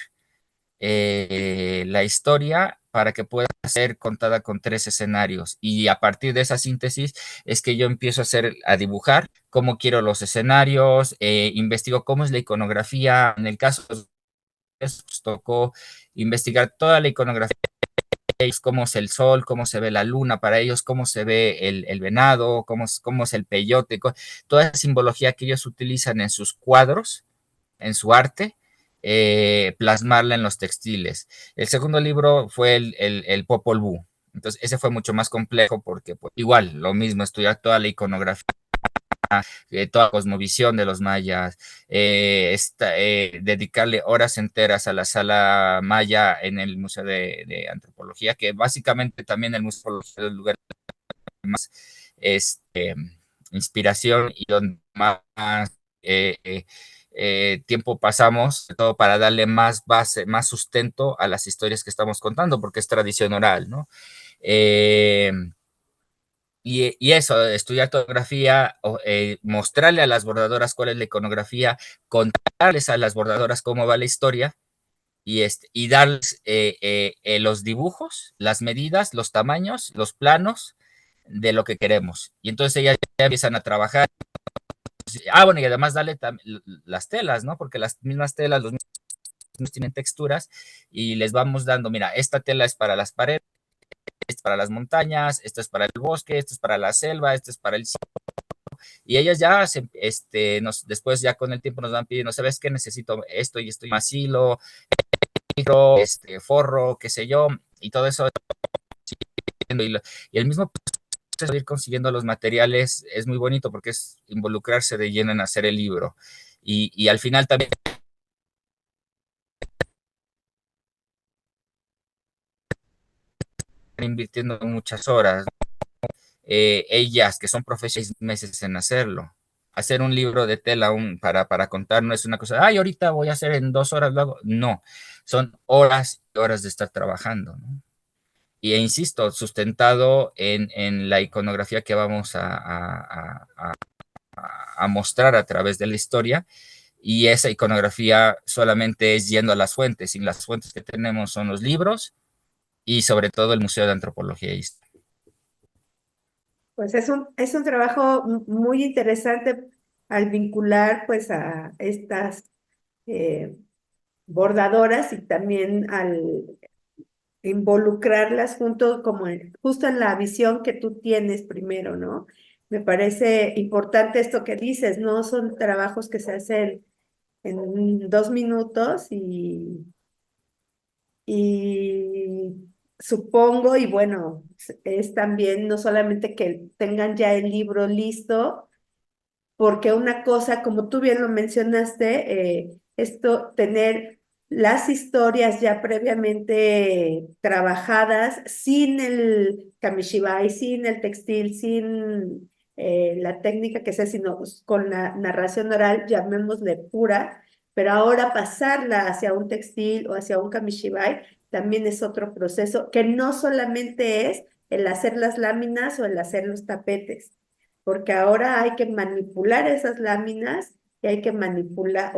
la historia para que pueda ser contada con 3 escenarios. Y a partir de esa síntesis es que yo empiezo a dibujar cómo quiero los escenarios, investigo cómo es la iconografía. En el caso de pues, tocó investigar toda la iconografía, cómo es el sol, cómo se ve la luna para ellos, cómo se ve el venado, cómo es el peyote, toda esa simbología que ellos utilizan en sus cuadros, en su arte, plasmarla en los textiles. El segundo libro fue el Popol Vuh. Entonces, ese fue mucho más complejo porque pues, igual, lo mismo, estudiar toda la iconografía, toda la cosmovisión de los mayas, dedicarle horas enteras a la sala maya en el Museo de Antropología, que básicamente también el Museo es el lugar más inspiración y donde más tiempo pasamos, todo para darle más base, más sustento a las historias que estamos contando, porque es tradición oral, ¿no? Y eso, estudiar iconografía, mostrarle a las bordadoras cuál es la iconografía, contarles a las bordadoras cómo va la historia y darles los dibujos, las medidas, los tamaños, los planos de lo que queremos. Y entonces ellas ya empiezan a trabajar. Bueno, y además darle las telas, ¿no? Porque las mismas telas, los mismos tienen texturas y les vamos dando, mira, esta tela es para las paredes, esta es para las montañas, esta es para el bosque, esta es para la selva, esta es para el cielo. Y ellas ya, después ya con el tiempo nos van pidiendo, ¿sabes qué? Necesito esto y esto, más hilo, forro, qué sé yo, y todo eso. Y el mismo proceso de ir consiguiendo los materiales es muy bonito porque es involucrarse de lleno en hacer el libro. Y al final también invirtiendo muchas horas. Ellas que son profesionales 6 meses en hacerlo. Hacer un libro de tela para contar no es una cosa, ay, ahorita voy a hacer en 2 horas, luego. No, son horas y horas de estar trabajando, ¿no? Y insisto, sustentado en la iconografía que vamos a mostrar a través de la historia. Y esa iconografía solamente es yendo a las fuentes, y las fuentes que tenemos son los libros y sobre todo el Museo de Antropología e Historia. Pues es un trabajo muy interesante al vincular pues a estas eh, bordadoras y también al involucrarlas justo en la visión que tú tienes primero, ¿no? Me parece importante esto que dices, ¿no? Son trabajos que se hacen en 2 minutos y supongo, y bueno, es también no solamente que tengan ya el libro listo, porque una cosa, como tú bien lo mencionaste, tener las historias ya previamente trabajadas, sin el kamishibai, sin el textil, sin la técnica que sea, sino pues, con la narración oral, llamémosle pura, pero ahora pasarla hacia un textil o hacia un kamishibai también es otro proceso que no solamente es el hacer las láminas o el hacer los tapetes, porque ahora hay que manipular esas láminas y hay que manipular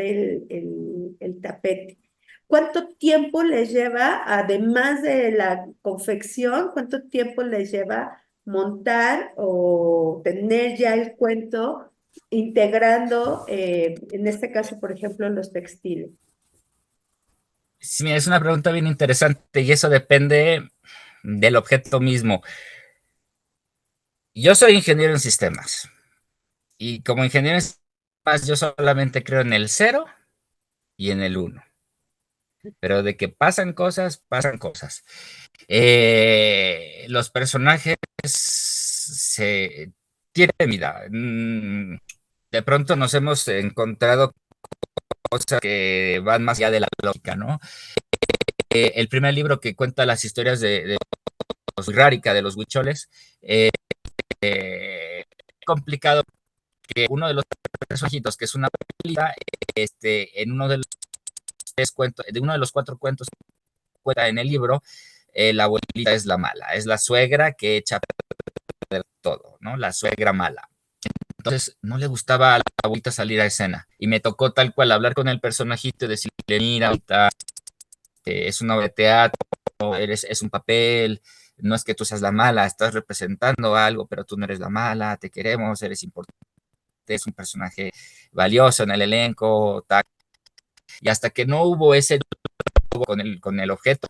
el tapete. ¿Cuánto tiempo les lleva, además de la confección, cuánto tiempo les lleva montar o tener ya el cuento integrando, en este caso, por ejemplo, los textiles? Sí, mira, es una pregunta bien interesante y eso depende del objeto mismo. Yo soy ingeniero en sistemas y como ingeniero en sistemas yo solamente creo en el 0 y en el 1. Pero de que pasan cosas, pasan cosas. Los personajes se tienen vida. De pronto nos hemos encontrado cosas que van más allá de la lógica, ¿no? El primer libro que cuenta las historias de los Rárica, de los huicholes, complicado que uno de los personajitos, que es una abuelita, en uno de los 3 cuentos, de uno de los 4 cuentos que cuenta en el libro, la abuelita es la mala, es la suegra que echa a perder todo, ¿no? La suegra mala. Entonces, no le gustaba a la abuelita salir a escena. Y me tocó tal cual hablar con el personajito y decirle, mira, ahorita es una obra de teatro, es un papel, no es que tú seas la mala, estás representando algo, pero tú no eres la mala, te queremos, eres importante, es un personaje valioso en el elenco, tal. Y hasta que no hubo ese con el objeto,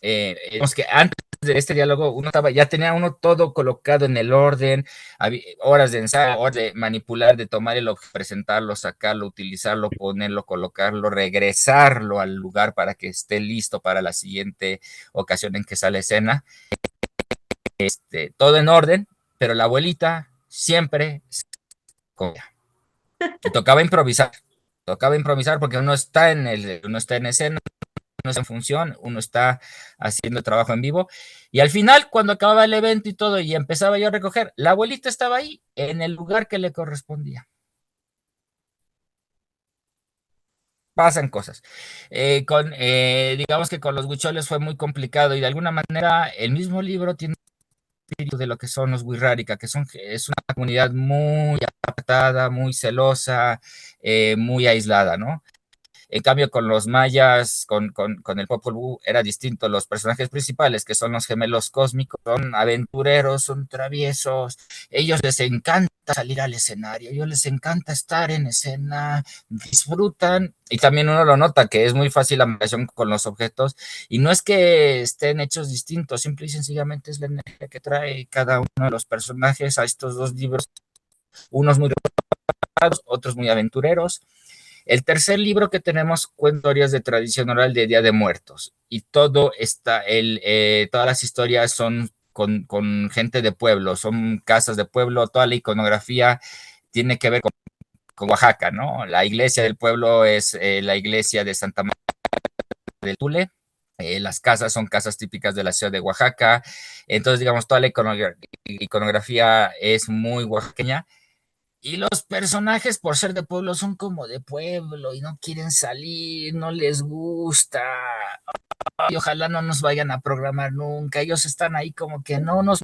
digamos que antes de este diálogo ya tenía uno todo colocado en el orden, horas de ensayo, horas de manipular, de tomar el objeto, presentarlo, sacarlo, utilizarlo, ponerlo, colocarlo, regresarlo al lugar para que esté listo para la siguiente ocasión en que sale escena. Todo en orden, pero la abuelita siempre comía. Y tocaba improvisar porque uno está en escena, uno está en función, uno está haciendo el trabajo en vivo, y al final, cuando acababa el evento y todo, y empezaba yo a recoger, la abuelita estaba ahí, en el lugar que le correspondía. Pasan cosas. Digamos que con los huicholes fue muy complicado, y de alguna manera, el mismo libro tiene espíritu de lo que son los Wixárika, es una comunidad muy apartada, muy celosa, muy aislada, ¿no? En cambio, con los mayas, con el Popol Vuh, era distinto. Los personajes principales, que son los gemelos cósmicos, son aventureros, son traviesos. Ellos les encanta salir al escenario, ellos les encanta estar en escena, disfrutan. Y también uno lo nota, que es muy fácil la relación con los objetos. Y no es que estén hechos distintos, simple y sencillamente es la energía que trae cada uno de los personajes a estos 2 libros. Unos muy relajados, otros muy aventureros. El tercer libro que tenemos cuenta historias de tradición oral de Día de Muertos, y todo está, todas las historias son con gente de pueblo, son casas de pueblo, toda la iconografía tiene que ver con Oaxaca, ¿no? La iglesia del pueblo es la iglesia de Santa María del Tule. Las casas son casas típicas de la ciudad de Oaxaca. Entonces, digamos, toda la iconografía es muy oaxaqueña. Y los personajes, por ser de pueblo, son como de pueblo y no quieren salir, no les gusta. Y ojalá no nos vayan a programar nunca. Ellos están ahí como que no nos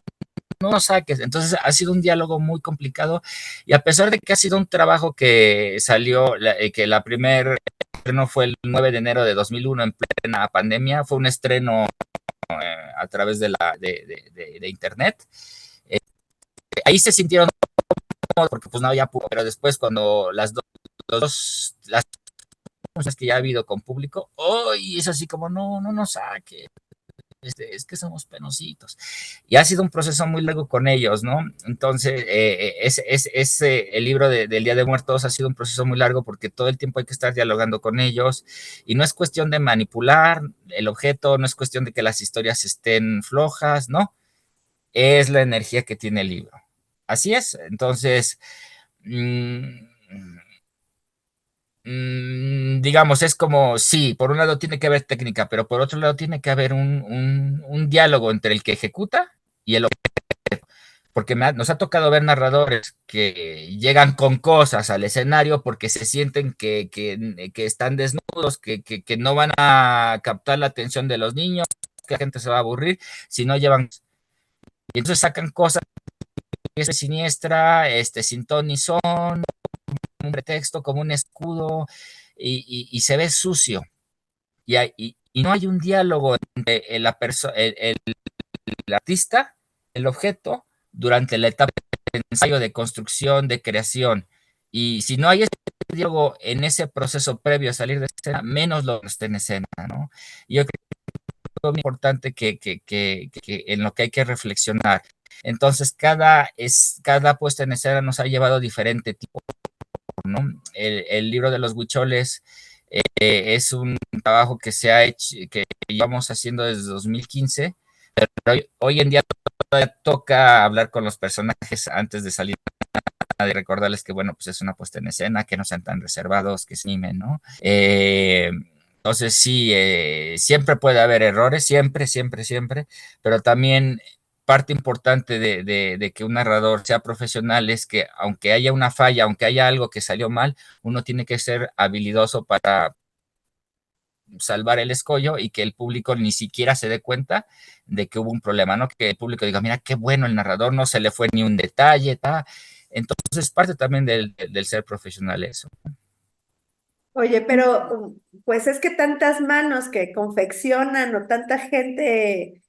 saques. Entonces ha sido un diálogo muy complicado, y a pesar de que ha sido un trabajo que salió, que la primer estreno fue el 9 de enero de 2001 en plena pandemia, fue un estreno a través de internet. Ahí se sintieron, porque pues no había público, pero después cuando las cosas que ya ha habido con público, hoy es así como no nos saque. Es que somos penositos. Y ha sido un proceso muy largo con ellos, ¿no? Entonces, el libro del Día de Muertos ha sido un proceso muy largo porque todo el tiempo hay que estar dialogando con ellos, y no es cuestión de manipular el objeto, no es cuestión de que las historias estén flojas, ¿no? Es la energía que tiene el libro. Así es. Entonces, digamos, es como, sí, por un lado tiene que haber técnica, pero por otro lado tiene que haber un diálogo entre el que ejecuta y el objeto. Porque nos ha tocado ver narradores que llegan con cosas al escenario porque se sienten que están desnudos, que no van a captar la atención de los niños, que la gente se va a aburrir si no llevan. Y entonces sacan cosas siniestra, sin ton ni son, un pretexto, como un escudo, y se ve sucio. Y no hay un diálogo entre el artista, el objeto, durante la etapa de ensayo, de construcción, de creación. Y si no hay ese diálogo en ese proceso previo a salir de escena, menos lo está en escena, ¿no? Y yo creo que es muy importante que en lo que hay que reflexionar. Entonces, cada puesta en escena nos ha llevado a diferente tipo, ¿no? El libro de los huicholes es un trabajo que se ha hecho, que llevamos haciendo desde 2015, pero hoy en día todavía toca hablar con los personajes antes de salir, de recordarles que, bueno, pues es una puesta en escena, que no sean tan reservados, que se animen, ¿no? Entonces sí, siempre puede haber errores, siempre, siempre, siempre, pero también parte importante de que un narrador sea profesional es que aunque haya una falla, aunque haya algo que salió mal, uno tiene que ser habilidoso para salvar el escollo y que el público ni siquiera se dé cuenta de que hubo un problema, ¿no? Que el público diga, mira, qué bueno el narrador, no se le fue ni un detalle, ¿tá? Entonces parte también del ser profesional eso. Oye, pero pues es que tantas manos que confeccionan o tanta gente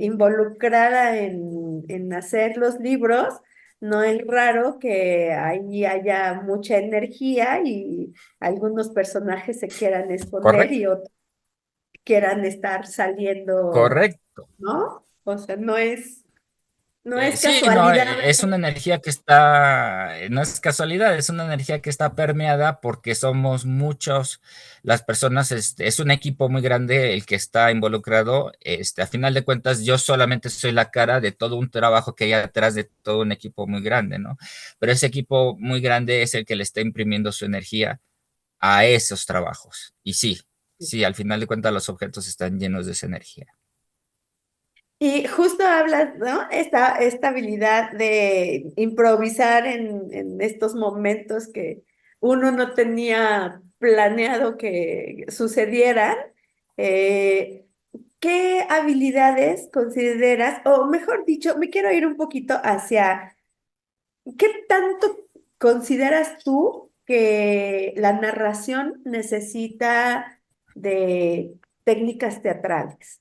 involucrada en hacer los libros, no es raro que ahí haya mucha energía y algunos personajes se quieran esconder Correcto, y otros quieran estar saliendo, correcto. ¿no? O sea, no es Sí, no, casualidad. es una energía que está, no es casualidad, es una energía que está permeada porque somos muchos, las personas, es un equipo muy grande el que está involucrado, a final de cuentas yo solamente soy la cara de todo un trabajo que hay atrás de todo un equipo muy grande, ¿no? Pero ese equipo muy grande es el que le está imprimiendo su energía a esos trabajos. Y sí, sí, al final de cuentas los objetos están llenos de esa energía. Y justo hablas, ¿no? Esta habilidad de improvisar en estos momentos que uno no tenía planeado que sucedieran. Eh, ¿Qué habilidades consideras, o mejor dicho, me quiero ir un poquito hacia, ¿qué tanto consideras tú que la narración necesita de técnicas teatrales?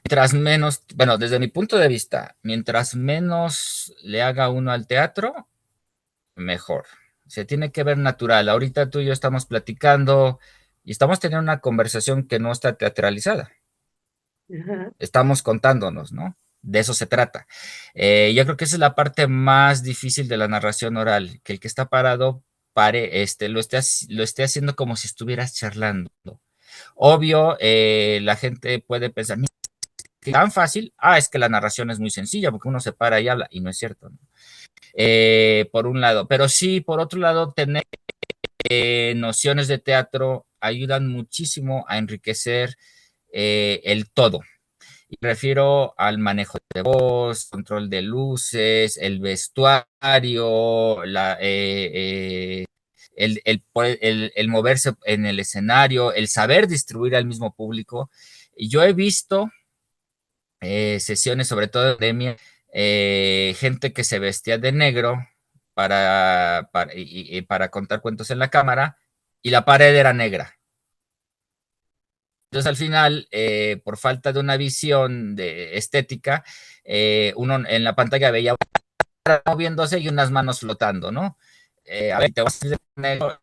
Mientras menos, bueno, desde mi punto de vista, mientras menos le haga uno al teatro, mejor. Se tiene que ver natural. Ahorita tú y yo estamos platicando y estamos teniendo una conversación que no está teatralizada. Ajá. Estamos contándonos, ¿no? De eso se trata. Yo creo que esa es la parte más difícil de la narración oral, que el que está parado lo esté haciendo como si estuvieras charlando. Obvio, la gente puede pensar, tan fácil, es que la narración es muy sencilla porque uno se para y habla, y no es cierto, ¿no? Por un lado, pero sí, por otro lado, tener nociones de teatro ayudan muchísimo a enriquecer el todo. Y me refiero al manejo de voz, control de luces, el vestuario, el moverse en el escenario, el saber distribuir al mismo público. Y yo he visto sesiones, sobre todo de pandemia, gente que se vestía de negro para contar cuentos en la cámara y la pared era negra. Entonces al final, por falta de una visión de estética, uno en la pantalla veía moviéndose y unas manos flotando, ¿no? A ver, te vas a decir de negro,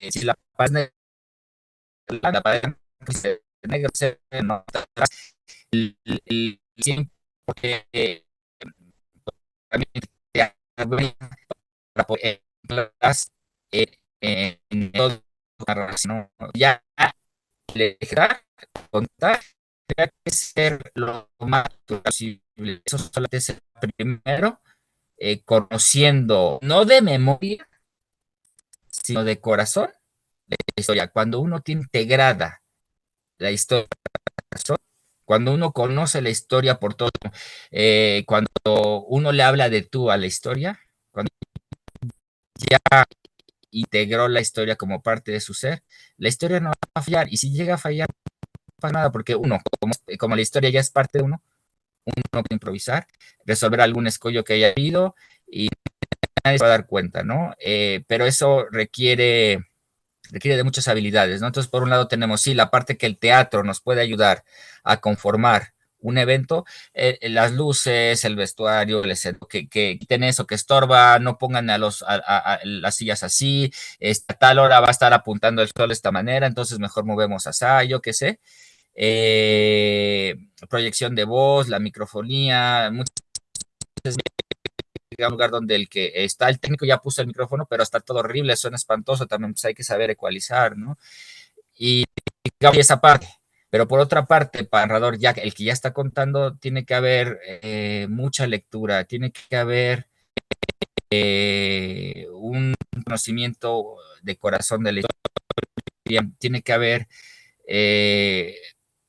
si la pared la pared negra se no, porque para poder en todo ¿no? Ya le dejar contar, tendría que ser lo más posible. Eso solamente es el primero, conociendo, no de memoria, sino de corazón, la historia. Cuando uno tiene integrada la historia, cuando uno conoce la historia por todo, cuando uno le habla de tú a la historia, cuando ya integró la historia como parte de su ser, la historia no va a fallar. Y si llega a fallar, pasa nada porque uno, como la historia ya es parte de uno puede improvisar, resolver algún escollo que haya habido y nadie se va a dar cuenta, ¿no? Pero eso requiere de muchas habilidades, ¿no? Entonces, por un lado tenemos, sí, la parte que el teatro nos puede ayudar a conformar un evento, las luces, el vestuario, el escenario, que quiten eso, que estorba, no pongan las sillas así, a tal hora va a estar apuntando el sol de esta manera, entonces mejor movemos así, yo qué sé. Proyección de voz, la microfonía, muchas veces un lugar donde el que está el técnico ya puso el micrófono, pero está todo horrible, suena espantoso, también pues hay que saber ecualizar, ¿no? Y esa parte. Pero por otra parte, para narrador, ya el que ya está contando, tiene que haber mucha lectura, tiene que haber un conocimiento de corazón de la historia, tiene que haber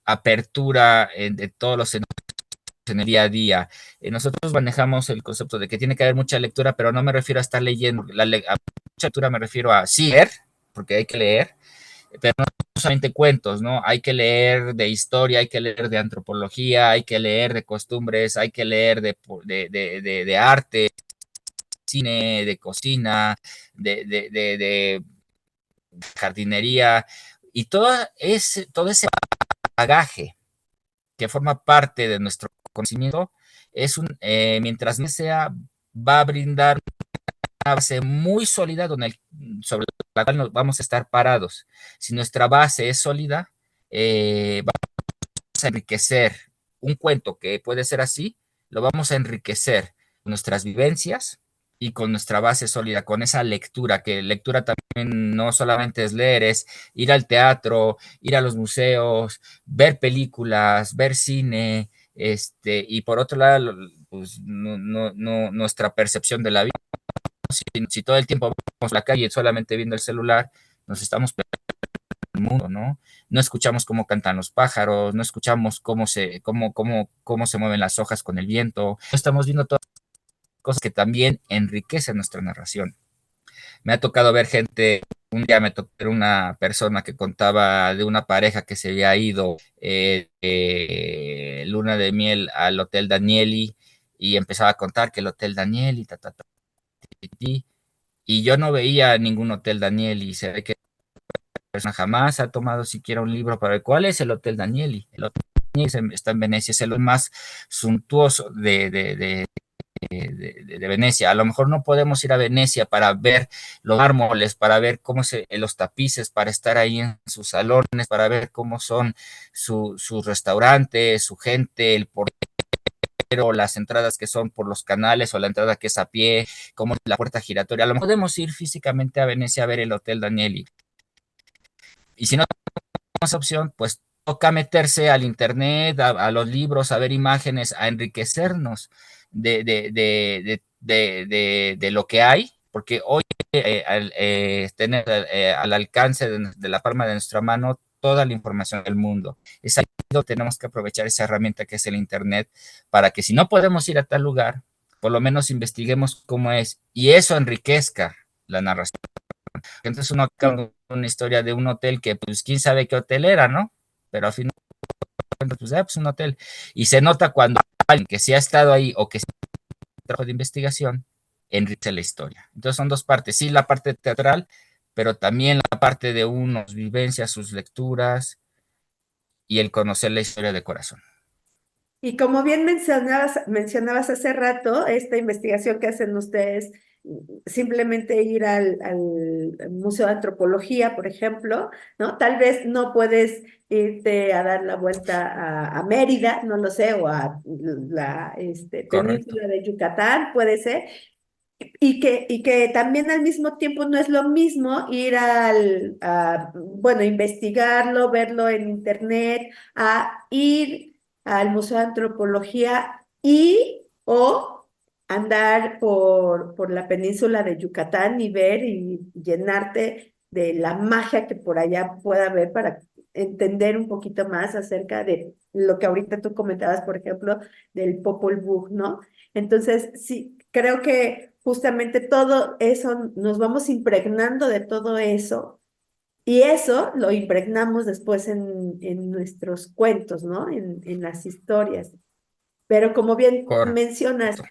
apertura de todos los en el día a día. Nosotros manejamos el concepto de que tiene que haber mucha lectura, pero no me refiero a estar leyendo. A mucha lectura me refiero a sí leer, porque hay que leer, pero no solamente cuentos, ¿no? Hay que leer de historia, hay que leer de antropología, hay que leer de costumbres, hay que leer de arte, cine, de cocina, de jardinería, y todo ese bagaje que forma parte de nuestro conocimiento, mientras sea, va a brindar una base muy sólida sobre la cual nos vamos a estar parados. Si nuestra base es sólida, vamos a enriquecer un cuento que puede ser así, lo vamos a enriquecer con nuestras vivencias y con nuestra base sólida, con esa lectura, que lectura también no solamente es leer, es ir al teatro, ir a los museos, ver películas, ver cine, y por otro lado, pues, nuestra percepción de la vida. Si todo el tiempo vamos a la calle solamente viendo el celular, nos estamos perdiendo el mundo, ¿no? No escuchamos cómo cantan los pájaros, no escuchamos cómo se mueven las hojas con el viento, no estamos viendo todas las cosas que también enriquecen nuestra narración. Me ha tocado ver gente, un día me tocó ver una persona que contaba de una pareja que se había ido luna de miel al Hotel Danieli y empezaba a contar que el Hotel Danieli, y yo no veía ningún Hotel Danieli y se ve que la persona jamás ha tomado siquiera un libro para ver cuál es el Hotel Danieli. El Hotel Danieli está en Venecia, es el más suntuoso de Venecia. A lo mejor no podemos ir a Venecia para ver los mármoles, para ver los tapices, para estar ahí en sus salones, para ver cómo son sus restaurantes, su gente, el portero, las entradas que son por los canales o la entrada que es a pie, como la puerta giratoria. A lo mejor podemos ir físicamente a Venecia a ver el Hotel Danieli. Y si no tenemos esa opción, pues toca meterse al internet, a los libros, a ver imágenes, a enriquecernos de lo que hay, porque hoy tener al alcance de la palma de nuestra mano toda la información del mundo. Es ahí donde tenemos que aprovechar esa herramienta que es el internet para que si no podemos ir a tal lugar, por lo menos investiguemos cómo es y eso enriquezca la narración. Entonces uno acaba una historia de un hotel que pues quién sabe qué hotel era, ¿no? Pero al final pues un hotel. Y se nota cuando alguien que sí ha estado ahí o que trabajo de investigación enriquece la historia. Entonces son dos partes, sí la parte teatral, pero también la parte de unos vivencias, sus lecturas y el conocer la historia de corazón. Y como bien mencionabas hace rato, esta investigación que hacen ustedes, simplemente ir al Museo de Antropología, por ejemplo, ¿no? Tal vez no puedes irte a dar la vuelta a Mérida, no lo sé, o a la Correcto. península de Yucatán, puede ser, y que también al mismo tiempo no es lo mismo ir bueno, investigarlo, verlo en internet, a ir al Museo de Antropología y o andar por la península de Yucatán y ver y llenarte de la magia que por allá pueda haber para entender un poquito más acerca de lo que ahorita tú comentabas, por ejemplo, del Popol Vuh, ¿no? Entonces, sí, creo que justamente todo eso, nos vamos impregnando de todo eso Y eso lo impregnamos después en nuestros cuentos, ¿no? En las historias. Pero como bien Correcto. mencionas,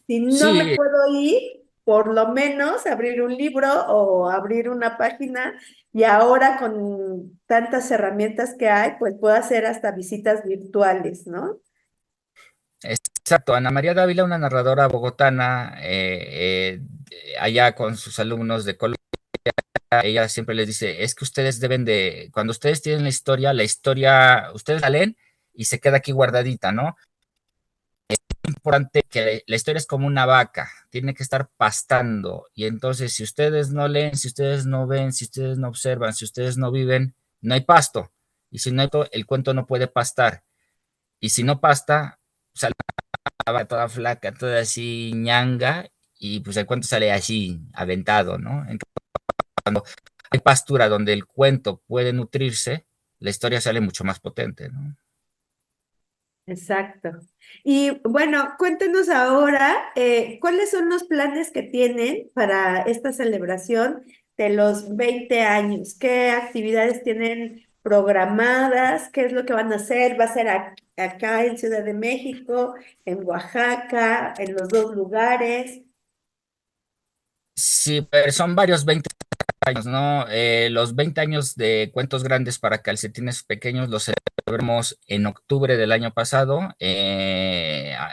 si no me Sí, puedo ir, por lo menos abrir un libro o abrir una página y ahora con tantas herramientas que hay, pues puedo hacer hasta visitas virtuales, ¿no? exacto. Ana María Dávila, una narradora bogotana, allá con sus alumnos de Colombia, ella siempre les dice, es que ustedes deben de, cuando ustedes tienen la historia, ustedes la leen y se queda aquí guardadita, ¿no? Importante que la historia es como una vaca, tiene que estar pastando. Y entonces, si ustedes no leen, si ustedes no ven, si ustedes no observan, si ustedes no viven, no hay pasto. Y si no hay pasto, el cuento no puede pastar. Y si no pasta, sale la vaca toda flaca, toda así ñanga, y pues el cuento sale así, aventado, ¿no? Entonces, hay pastura donde el cuento puede nutrirse, la historia sale mucho más potente, ¿no? Exacto. Y bueno, cuéntenos ahora, ¿cuáles son los planes que tienen para esta celebración de los 20 años? ¿Qué actividades tienen programadas? ¿Qué es lo que van a hacer? ¿Va a ser acá en Ciudad de México, en Oaxaca, en los dos lugares? Sí, pero son varios 20 años, ¿no? Los 20 años de Cuentos Grandes para Calcetines Pequeños los celebramos en octubre del año pasado,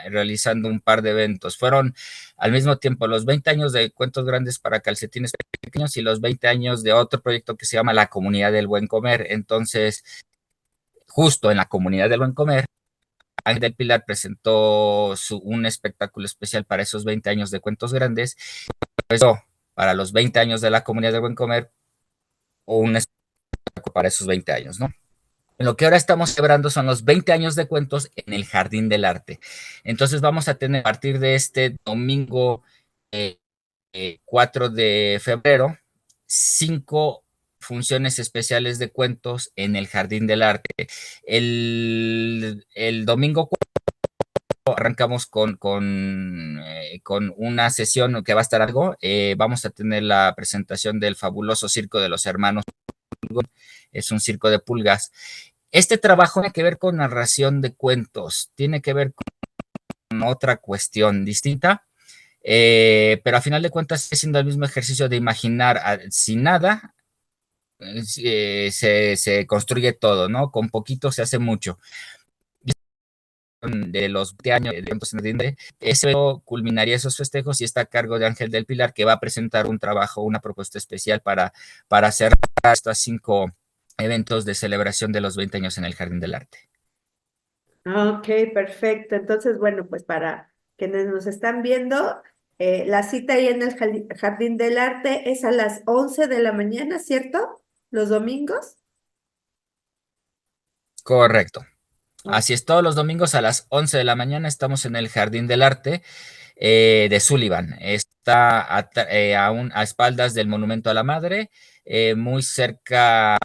realizando un par de eventos. Fueron al mismo tiempo los 20 años de Cuentos Grandes para Calcetines Pequeños y los 20 años de otro proyecto que se llama La Comunidad del Buen Comer. Entonces, justo en la Comunidad del Buen Comer, Ángel del Pilar presentó un espectáculo especial para esos 20 años de Cuentos Grandes. Eso, para los 20 años de la Comunidad del Buen Comer, o un espectáculo para esos 20 años, ¿no? Lo que ahora estamos celebrando son los 20 años de cuentos en el Jardín del Arte. Entonces vamos a tener a partir de este domingo eh, 4 de febrero 5 funciones especiales de cuentos en el Jardín del Arte. El domingo arrancamos con una sesión que va a estar algo. Vamos a tener la presentación del fabuloso circo de los hermanos. Es un circo de pulgas. Este trabajo tiene que ver con narración de cuentos, tiene que ver con otra cuestión distinta, pero a final de cuentas sigue siendo el mismo ejercicio de imaginar sin nada. Se construye todo, ¿no? Con poquito se hace mucho. De los 20 años de tiempos en Rinde, ese culminaría esos festejos y está a cargo de Ángel del Pilar, que va a presentar un trabajo, una propuesta especial para cerrar estos 5 eventos de celebración de los 20 años en el Jardín del Arte. Ok, perfecto. Entonces, bueno, pues para quienes nos están viendo, la cita ahí en el Jardín del Arte es a las 11 de la mañana, ¿cierto? Los domingos. Correcto. Ok. Así es, todos los domingos a las 11 de la mañana estamos en el Jardín del Arte de Sullivan. Está a espaldas del Monumento a la Madre, muy cerca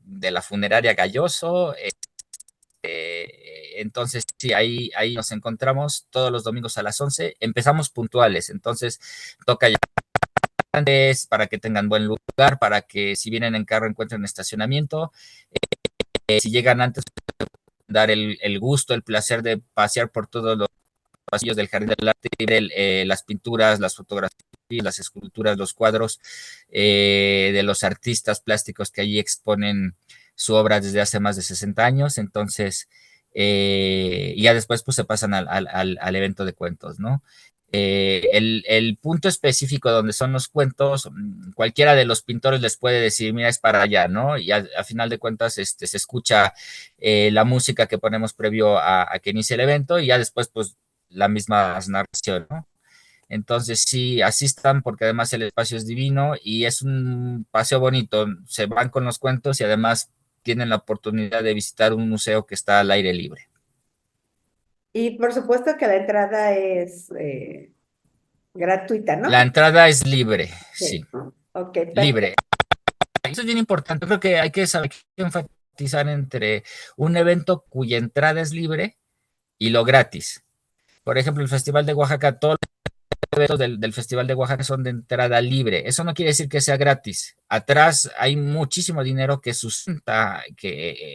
de la funeraria Galloso. Entonces, sí, ahí nos encontramos todos los domingos a las 11. Empezamos puntuales, entonces toca ya antes para que tengan buen lugar, para que si vienen en carro encuentren estacionamiento. Si llegan antes, dar el gusto, el placer de pasear por todos los pasillos del Jardín del Arte y ver las pinturas, las fotografías, las esculturas, los cuadros de los artistas plásticos que allí exponen su obra desde hace más de 60 años. Entonces, y ya después pues se pasan al evento de cuentos, ¿no? El punto específico donde son los cuentos, cualquiera de los pintores les puede decir, mira, es para allá, ¿no? Y a final de cuentas se escucha la música que ponemos previo a que inicie el evento y ya después, pues, la misma narración, ¿no? Entonces, sí, asistan porque además el espacio es divino y es un paseo bonito. Se van con los cuentos y además tienen la oportunidad de visitar un museo que está al aire libre. Y por supuesto que la entrada es gratuita, La ¿no? entrada es libre, sí, Sí. Ok, libre. perfecto. Eso es bien importante. Creo que hay que saber que enfatizar entre un evento cuya entrada es libre y lo gratis. Por ejemplo, el Festival de Oaxaca, todo eventos del Festival de Oaxaca son de entrada libre. Eso no quiere decir que sea gratis. Atrás hay muchísimo dinero que sustenta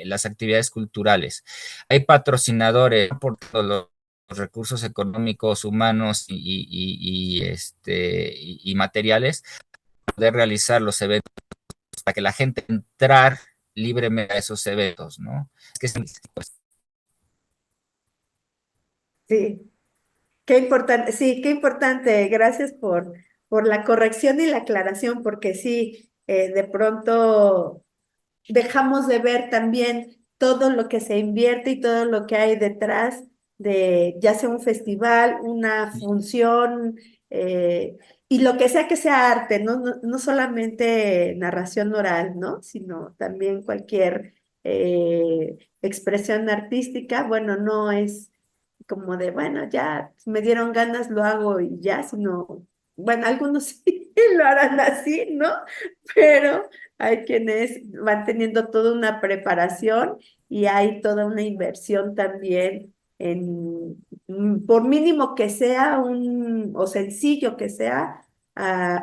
las actividades culturales. Hay patrocinadores por todos los recursos económicos, humanos y materiales para poder realizar los eventos, para que la gente entrar libremente a esos eventos, ¿no? Es que Sí, qué importante, sí, qué importante. Gracias por la corrección y la aclaración, porque sí, de pronto dejamos de ver también todo lo que se invierte y todo lo que hay detrás de ya sea un festival, una función, eh, y lo que sea arte, ¿no? No solamente narración oral, ¿no? Sino también cualquier expresión artística. Bueno, no es como de, bueno, ya me dieron ganas, lo hago y ya, sino, bueno, algunos sí lo harán así, ¿no? Pero hay quienes van teniendo toda una preparación y hay toda una inversión también por mínimo que sea o sencillo que sea,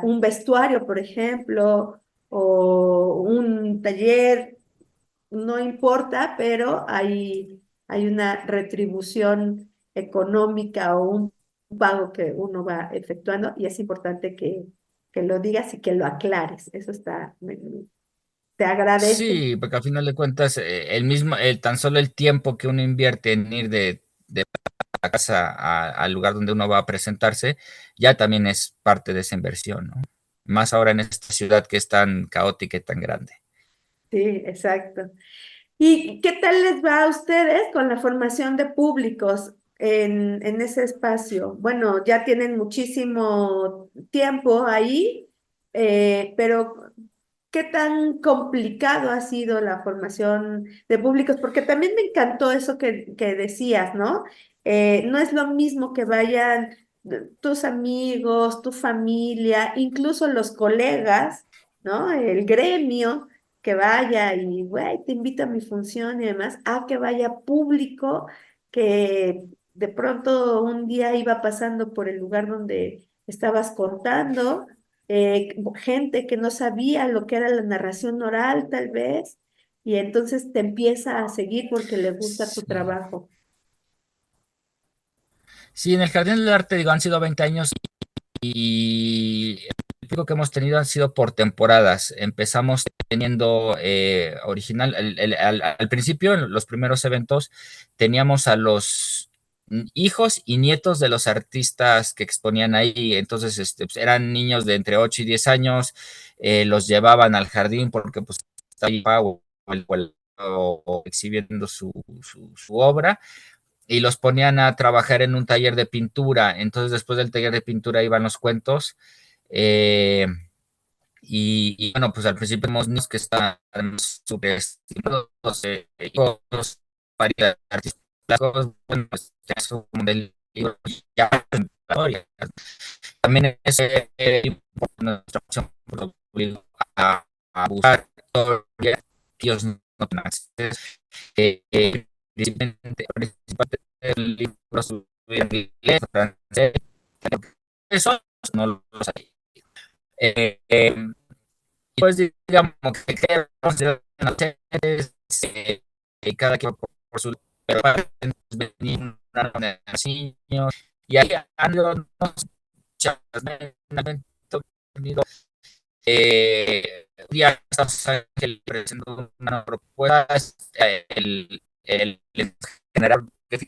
un vestuario, por ejemplo, o un taller, no importa, pero hay una retribución económica o un pago que uno va efectuando y es importante que lo digas y que lo aclares. Eso está, te agradece. sí, porque al final de cuentas, tan solo el tiempo que uno invierte en ir de la casa al lugar donde uno va a presentarse, ya también es parte de esa inversión, ¿no? Más ahora en esta ciudad que es tan caótica y tan grande. Sí, exacto. ¿Y qué tal les va a ustedes con la formación de públicos en ese espacio? Bueno, ya tienen muchísimo tiempo ahí, pero ¿qué tan complicado ha sido la formación de públicos? Porque también me encantó eso que decías, ¿no? No es lo mismo que vayan tus amigos, tu familia, incluso los colegas, ¿no? El gremio que vaya y, güey, te invito a mi función y demás, a que vaya público que de pronto un día iba pasando por el lugar donde estabas contando, gente que no sabía lo que era la narración oral, tal vez, y entonces te empieza a seguir porque le gusta tu Sí. trabajo. Sí, en el Jardín del Arte, digo, han sido 20 años y el pico que hemos tenido han sido por temporadas. Empezamos teniendo original, al principio, en los primeros eventos, teníamos a los hijos y nietos de los artistas que exponían ahí. Entonces, pues, eran niños de entre 8 y 10 años, los llevaban al jardín porque pues estaba ahí o exhibiendo su obra y los ponían a trabajar en un taller de pintura. Entonces, después del taller de pintura iban los cuentos. eh, bueno, pues al principio vemos niños que están súper estimados, hijos, varios artistas, bueno, pues eso como del libro ya historia. También es nuestra opción a buscar historias que ellos no tienen acceso. Principalmente el libro su inglés, francés, eso no lo sabía. Eh, eh, pues digamos que queremos cada quien por su pero venir así y ahí han ido un día estamos presentando una propuesta el general que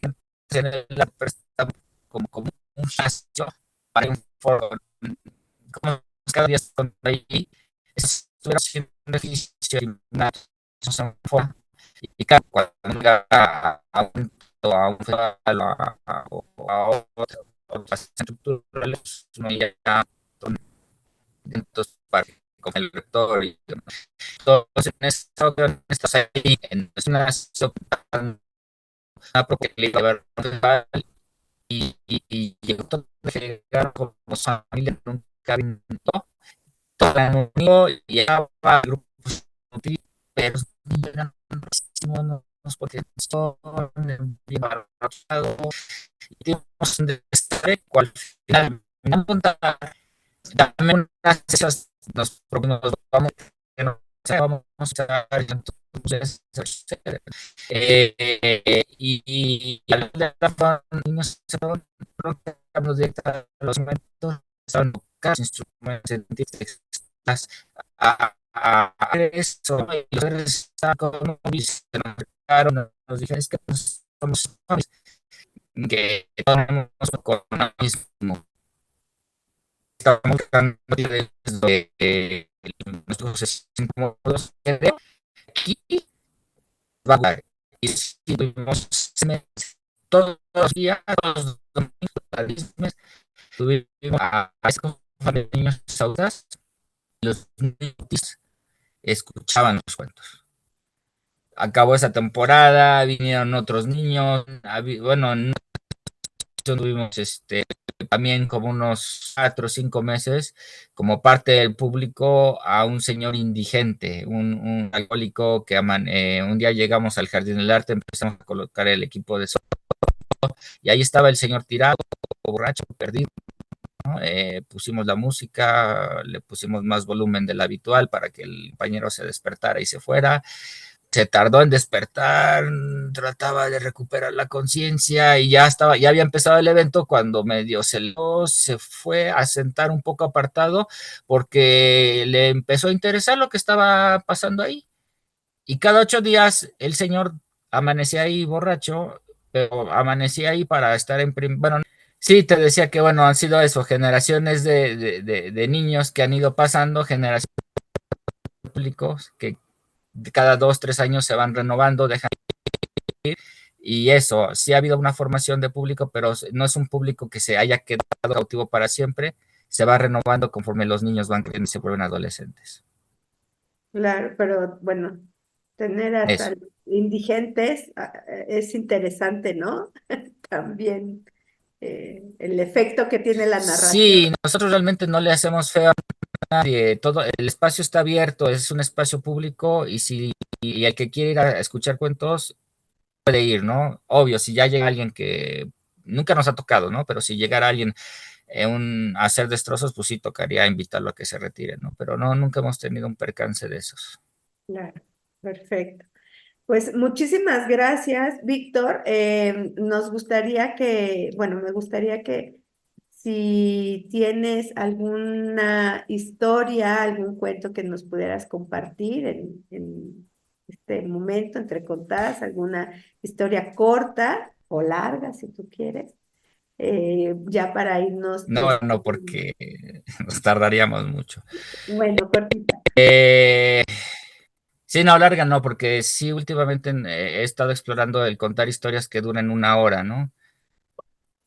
en la presta como un espacio para un foro como cada día están ahí estuviera haciendo ejercicio y una forma y cada cuando venga a un festival a otras estructurales uno ya entonces para con el rector y entonces en esta ocasión estás ahí en una propuesta y llegó todo llegar como familia nunca pintó todo el mundo y llegaba a grupos pero eran muchísimos porque son bien barrocados y tenemos un desastre cual final terminamos de contar, dame unas de esas, nos vamos, que no sé, vamos a entonces, y al final de los niños se fueron directo a los instrumentos, estaban buscando instrumentos científicos a eso, y los padres estaban con un se nos acercaron, nos dijeron es que somos jóvenes, que estamos con lo mismo, estamos buscando de nuestros incómodos, aquí va a y si tuvimos todos los días, todos los domingos, tuvimos a esos niños saudas, los niños escuchaban los cuentos. Acabó esa temporada, vinieron otros niños, bueno, tuvimos también como unos 4 o 5 meses como parte del público a un señor indigente, un alcohólico que un día llegamos al Jardín del Arte, empezamos a colocar el equipo de sonido y ahí estaba el señor tirado, borracho, perdido. ¿No? Pusimos la música, le pusimos más volumen del habitual para que el compañero se despertara y se fuera. Se tardó en despertar, trataba de recuperar la conciencia y ya había empezado el evento cuando medio se fue a sentar un poco apartado porque le empezó a interesar lo que estaba pasando ahí. Y cada 8 días el señor amanecía ahí borracho, pero amanecía ahí para estar bueno, sí, te decía que bueno, han sido eso, generaciones de niños que han ido pasando, generaciones públicos que cada 2, 3 años se van renovando, dejan ir, y eso, sí ha habido una formación de público, pero no es un público que se haya quedado cautivo para siempre, se va renovando conforme los niños van creciendo y se vuelven adolescentes. Claro, pero bueno, tener hasta Eso. indigentes es interesante, ¿no? También el efecto que tiene la narración. Sí, nosotros realmente no le hacemos feo a nadie, todo el espacio está abierto, es un espacio público y el que quiere ir a escuchar cuentos puede ir, ¿no? Obvio, si ya llega alguien que nunca nos ha tocado, ¿no? Pero si llegara alguien a hacer destrozos, pues sí tocaría invitarlo a que se retire, ¿no? Pero no, nunca hemos tenido un percance de esos. Claro, perfecto. Pues muchísimas gracias, Víctor. Nos gustaría bueno, me gustaría que si tienes alguna historia, algún cuento que nos pudieras compartir en este momento entre contadas, alguna historia corta o larga, si tú quieres, ya para irnos No, no, despidiendo. porque nos tardaríamos mucho. Bueno, cortita. Sí, no, larga no, porque sí, últimamente he estado explorando el contar historias que duren 1 hora, ¿no?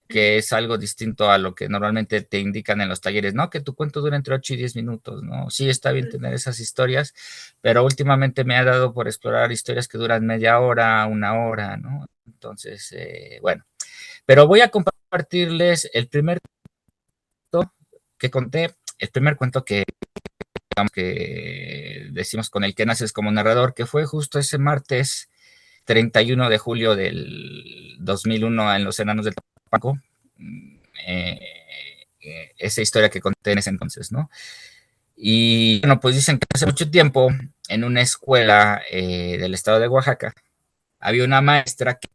Que es algo distinto a lo que normalmente te indican en los talleres, ¿no? Que tu cuento dura entre 8 y 10 minutos, ¿no? Sí, está bien tener esas historias, pero últimamente me ha dado por explorar historias que duran media hora, 1 hora, ¿no? Entonces, bueno, pero voy a compartirles el primer cuento que conté, el primer cuento que decimos con el que naces como narrador, que fue justo ese martes 31 de julio del 2001 en los Enanos del Tapaco. Eh, esa historia que conté en ese entonces, ¿no? Y bueno, pues dicen que hace mucho tiempo en una escuela del estado de Oaxaca había una maestra que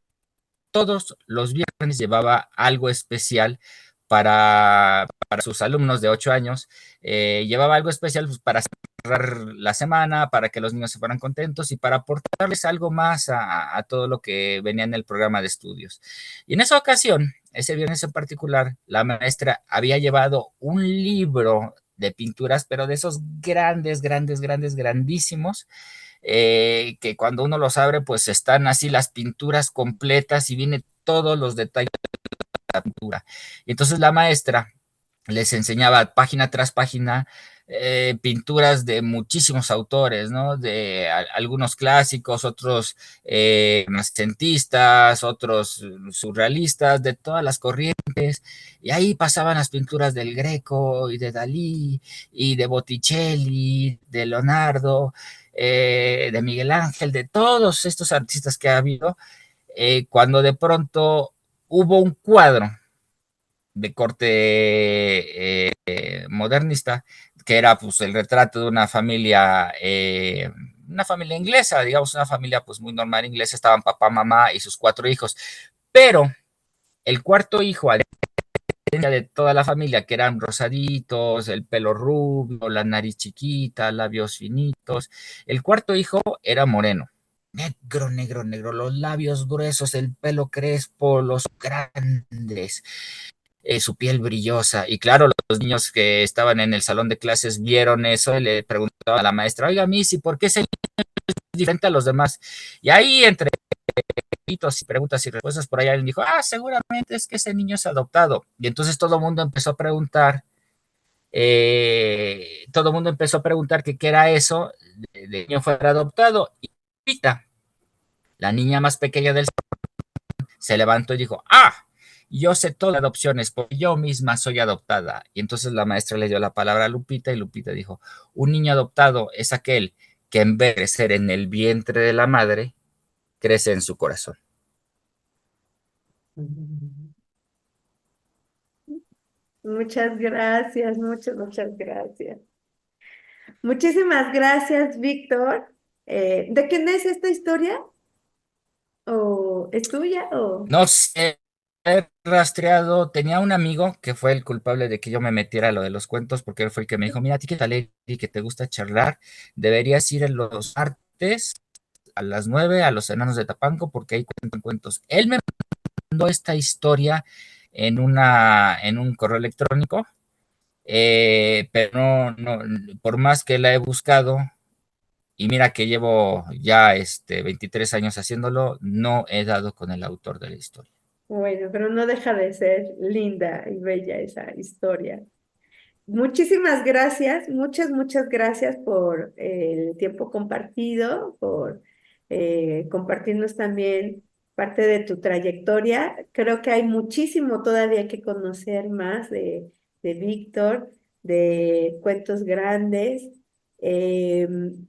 todos los viernes llevaba algo especial para sus alumnos de 8 años, llevaba algo especial pues, para cerrar la semana, para que los niños se fueran contentos y para aportarles algo más a todo lo que venía en el programa de estudios. Y en esa ocasión, ese viernes en particular, la maestra había llevado un libro de pinturas, pero de esos grandes, grandes, grandes, grandísimos, que cuando uno los abre, pues están así las pinturas completas y viene todos los detalles de la pintura. Y entonces la maestra les enseñaba página tras página pinturas de muchísimos autores, ¿no? De algunos clásicos, otros renacentistas, otros surrealistas, de todas las corrientes. Y ahí pasaban las pinturas del Greco y de Dalí y de Botticelli, de Leonardo, de Miguel Ángel, de todos estos artistas que ha habido, cuando de pronto hubo un cuadro de corte modernista, que era pues el retrato de una familia inglesa, digamos una familia pues muy normal inglesa, estaban papá, mamá y sus 4 hijos, pero el cuarto hijo, de toda la familia, que eran rosaditos, el pelo rubio, la nariz chiquita, labios finitos. El cuarto hijo era moreno. Negro, negro, negro, los labios gruesos, el pelo crespo, los grandes, su piel brillosa. Y claro, los niños que estaban en el salón de clases vieron eso y le preguntaban a la maestra, oiga, Missy, ¿por qué ese niño es diferente a los demás? Y ahí entre y preguntas y respuestas por ahí alguien dijo, seguramente es que ese niño es adoptado. Y entonces todo el mundo empezó a preguntar, que qué era eso de niño fuera adoptado. Y Pita, la niña más pequeña del se levantó y dijo, yo sé todas las adopciones, porque yo misma soy adoptada. Y entonces la maestra le dio la palabra a Lupita y Lupita dijo, un niño adoptado es aquel que en vez de crecer en el vientre de la madre, crece en su corazón. Muchas gracias, muchas gracias. Muchísimas gracias, Víctor. ¿De quién es esta historia? ¿O es tuya? ¿O? No sé, he rastreado, tenía un amigo que fue el culpable de que yo me metiera a lo de los cuentos, porque él fue el que me dijo, mira, a ti que te leer y que te gusta charlar, deberías ir en los martes a las 9 a los Enanos de Tapanco, porque ahí cuentan cuentos. Él me mandó esta historia en un correo electrónico, pero por más que la he buscado, y mira que llevo ya 23 años haciéndolo, no he dado con el autor de la historia. Bueno, pero no deja de ser linda y bella esa historia. Muchísimas gracias, muchas gracias por el tiempo compartido, por compartirnos también parte de tu trayectoria. Creo que hay muchísimo todavía que conocer más de Víctor, de Cuentos Grandes.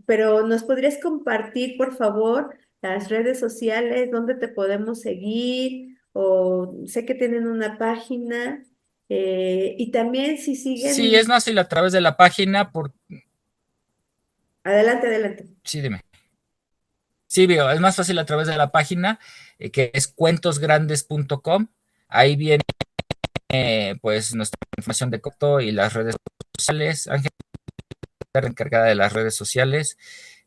Pero ¿nos podrías compartir, por favor, las redes sociales, dónde te podemos seguir? O sé que tienen una página. Y también si Sí, es siguen, más fácil a través de la página, adelante, adelante. sí, dime. Sí, veo, es más fácil a través de la página, que es cuentosgrandes.com. Ahí viene pues nuestra información de coto y las redes sociales. Ángel está encargada de las redes sociales,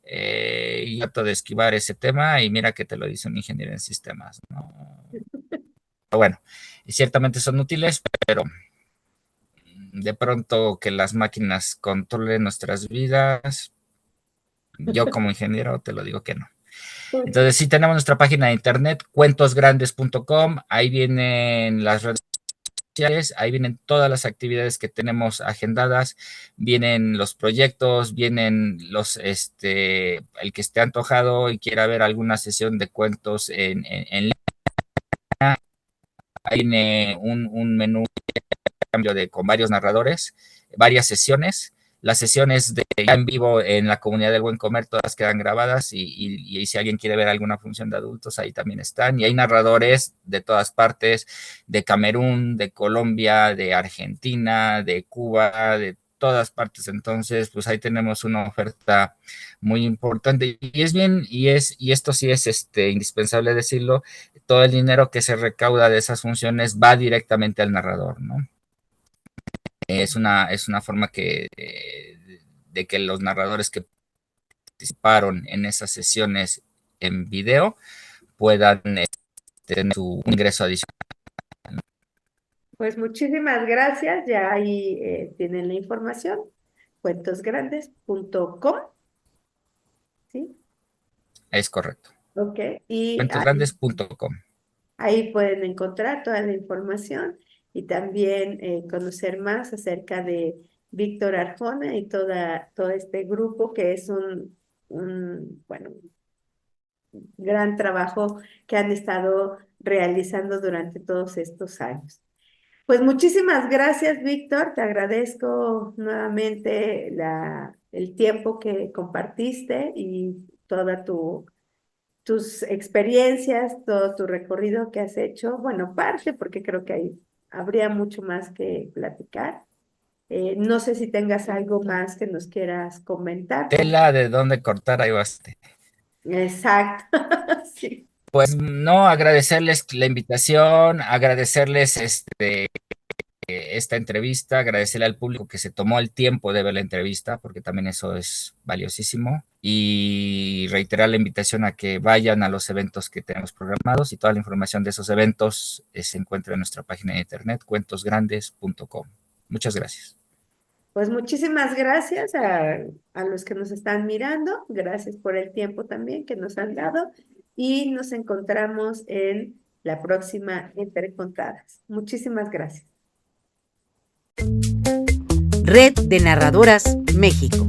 y trato de esquivar ese tema y mira que te lo dice un ingeniero en sistemas, ¿no? Pero bueno, ciertamente son útiles, pero de pronto que las máquinas controlen nuestras vidas, yo como ingeniero te lo digo que no. Entonces sí tenemos nuestra página de internet, cuentosgrandes.com, ahí vienen las redes sociales, ahí vienen todas las actividades que tenemos agendadas, vienen los proyectos, vienen el que esté antojado y quiera ver alguna sesión de cuentos en línea, ahí viene un menú cambio con varios narradores, varias sesiones. Las sesiones de ya en vivo en la comunidad del Buen Comer todas quedan grabadas y si alguien quiere ver alguna función de adultos, ahí también están. Y hay narradores de todas partes, de Camerún, de Colombia, de Argentina, de Cuba, de todas partes. Entonces, pues ahí tenemos una oferta muy importante y es bien, y esto sí es indispensable decirlo, todo el dinero que se recauda de esas funciones va directamente al narrador, ¿no? Es una forma de que los narradores que participaron en esas sesiones en video puedan tener su ingreso adicional. Pues muchísimas gracias, ya ahí tienen la información, cuentosgrandes.com, ¿sí? Es correcto. Ok, y Cuentosgrandes.com. ahí pueden encontrar toda la información y también conocer más acerca de Víctor Arjona y todo este grupo que es bueno, gran trabajo que han estado realizando durante todos estos años. Pues muchísimas gracias, Víctor. Te agradezco nuevamente el tiempo que compartiste y toda tus experiencias, todo tu recorrido que has hecho. Bueno, parte, porque creo que hay habría mucho más que platicar. No sé si tengas algo más que nos quieras comentar. Tela de dónde cortar, ahí baste. Exacto, sí. Pues no, agradecerles la invitación, agradecerles esta entrevista, agradecerle al público que se tomó el tiempo de ver la entrevista, porque también eso es valiosísimo, y reiterar la invitación a que vayan a los eventos que tenemos programados, y toda la información de esos eventos se encuentra en nuestra página de internet, cuentosgrandes.com. Muchas gracias. Pues muchísimas gracias a los que nos están mirando, gracias por el tiempo también que nos han dado, y nos encontramos en la próxima Entre Contadas. Muchísimas gracias. Red de Narradoras México.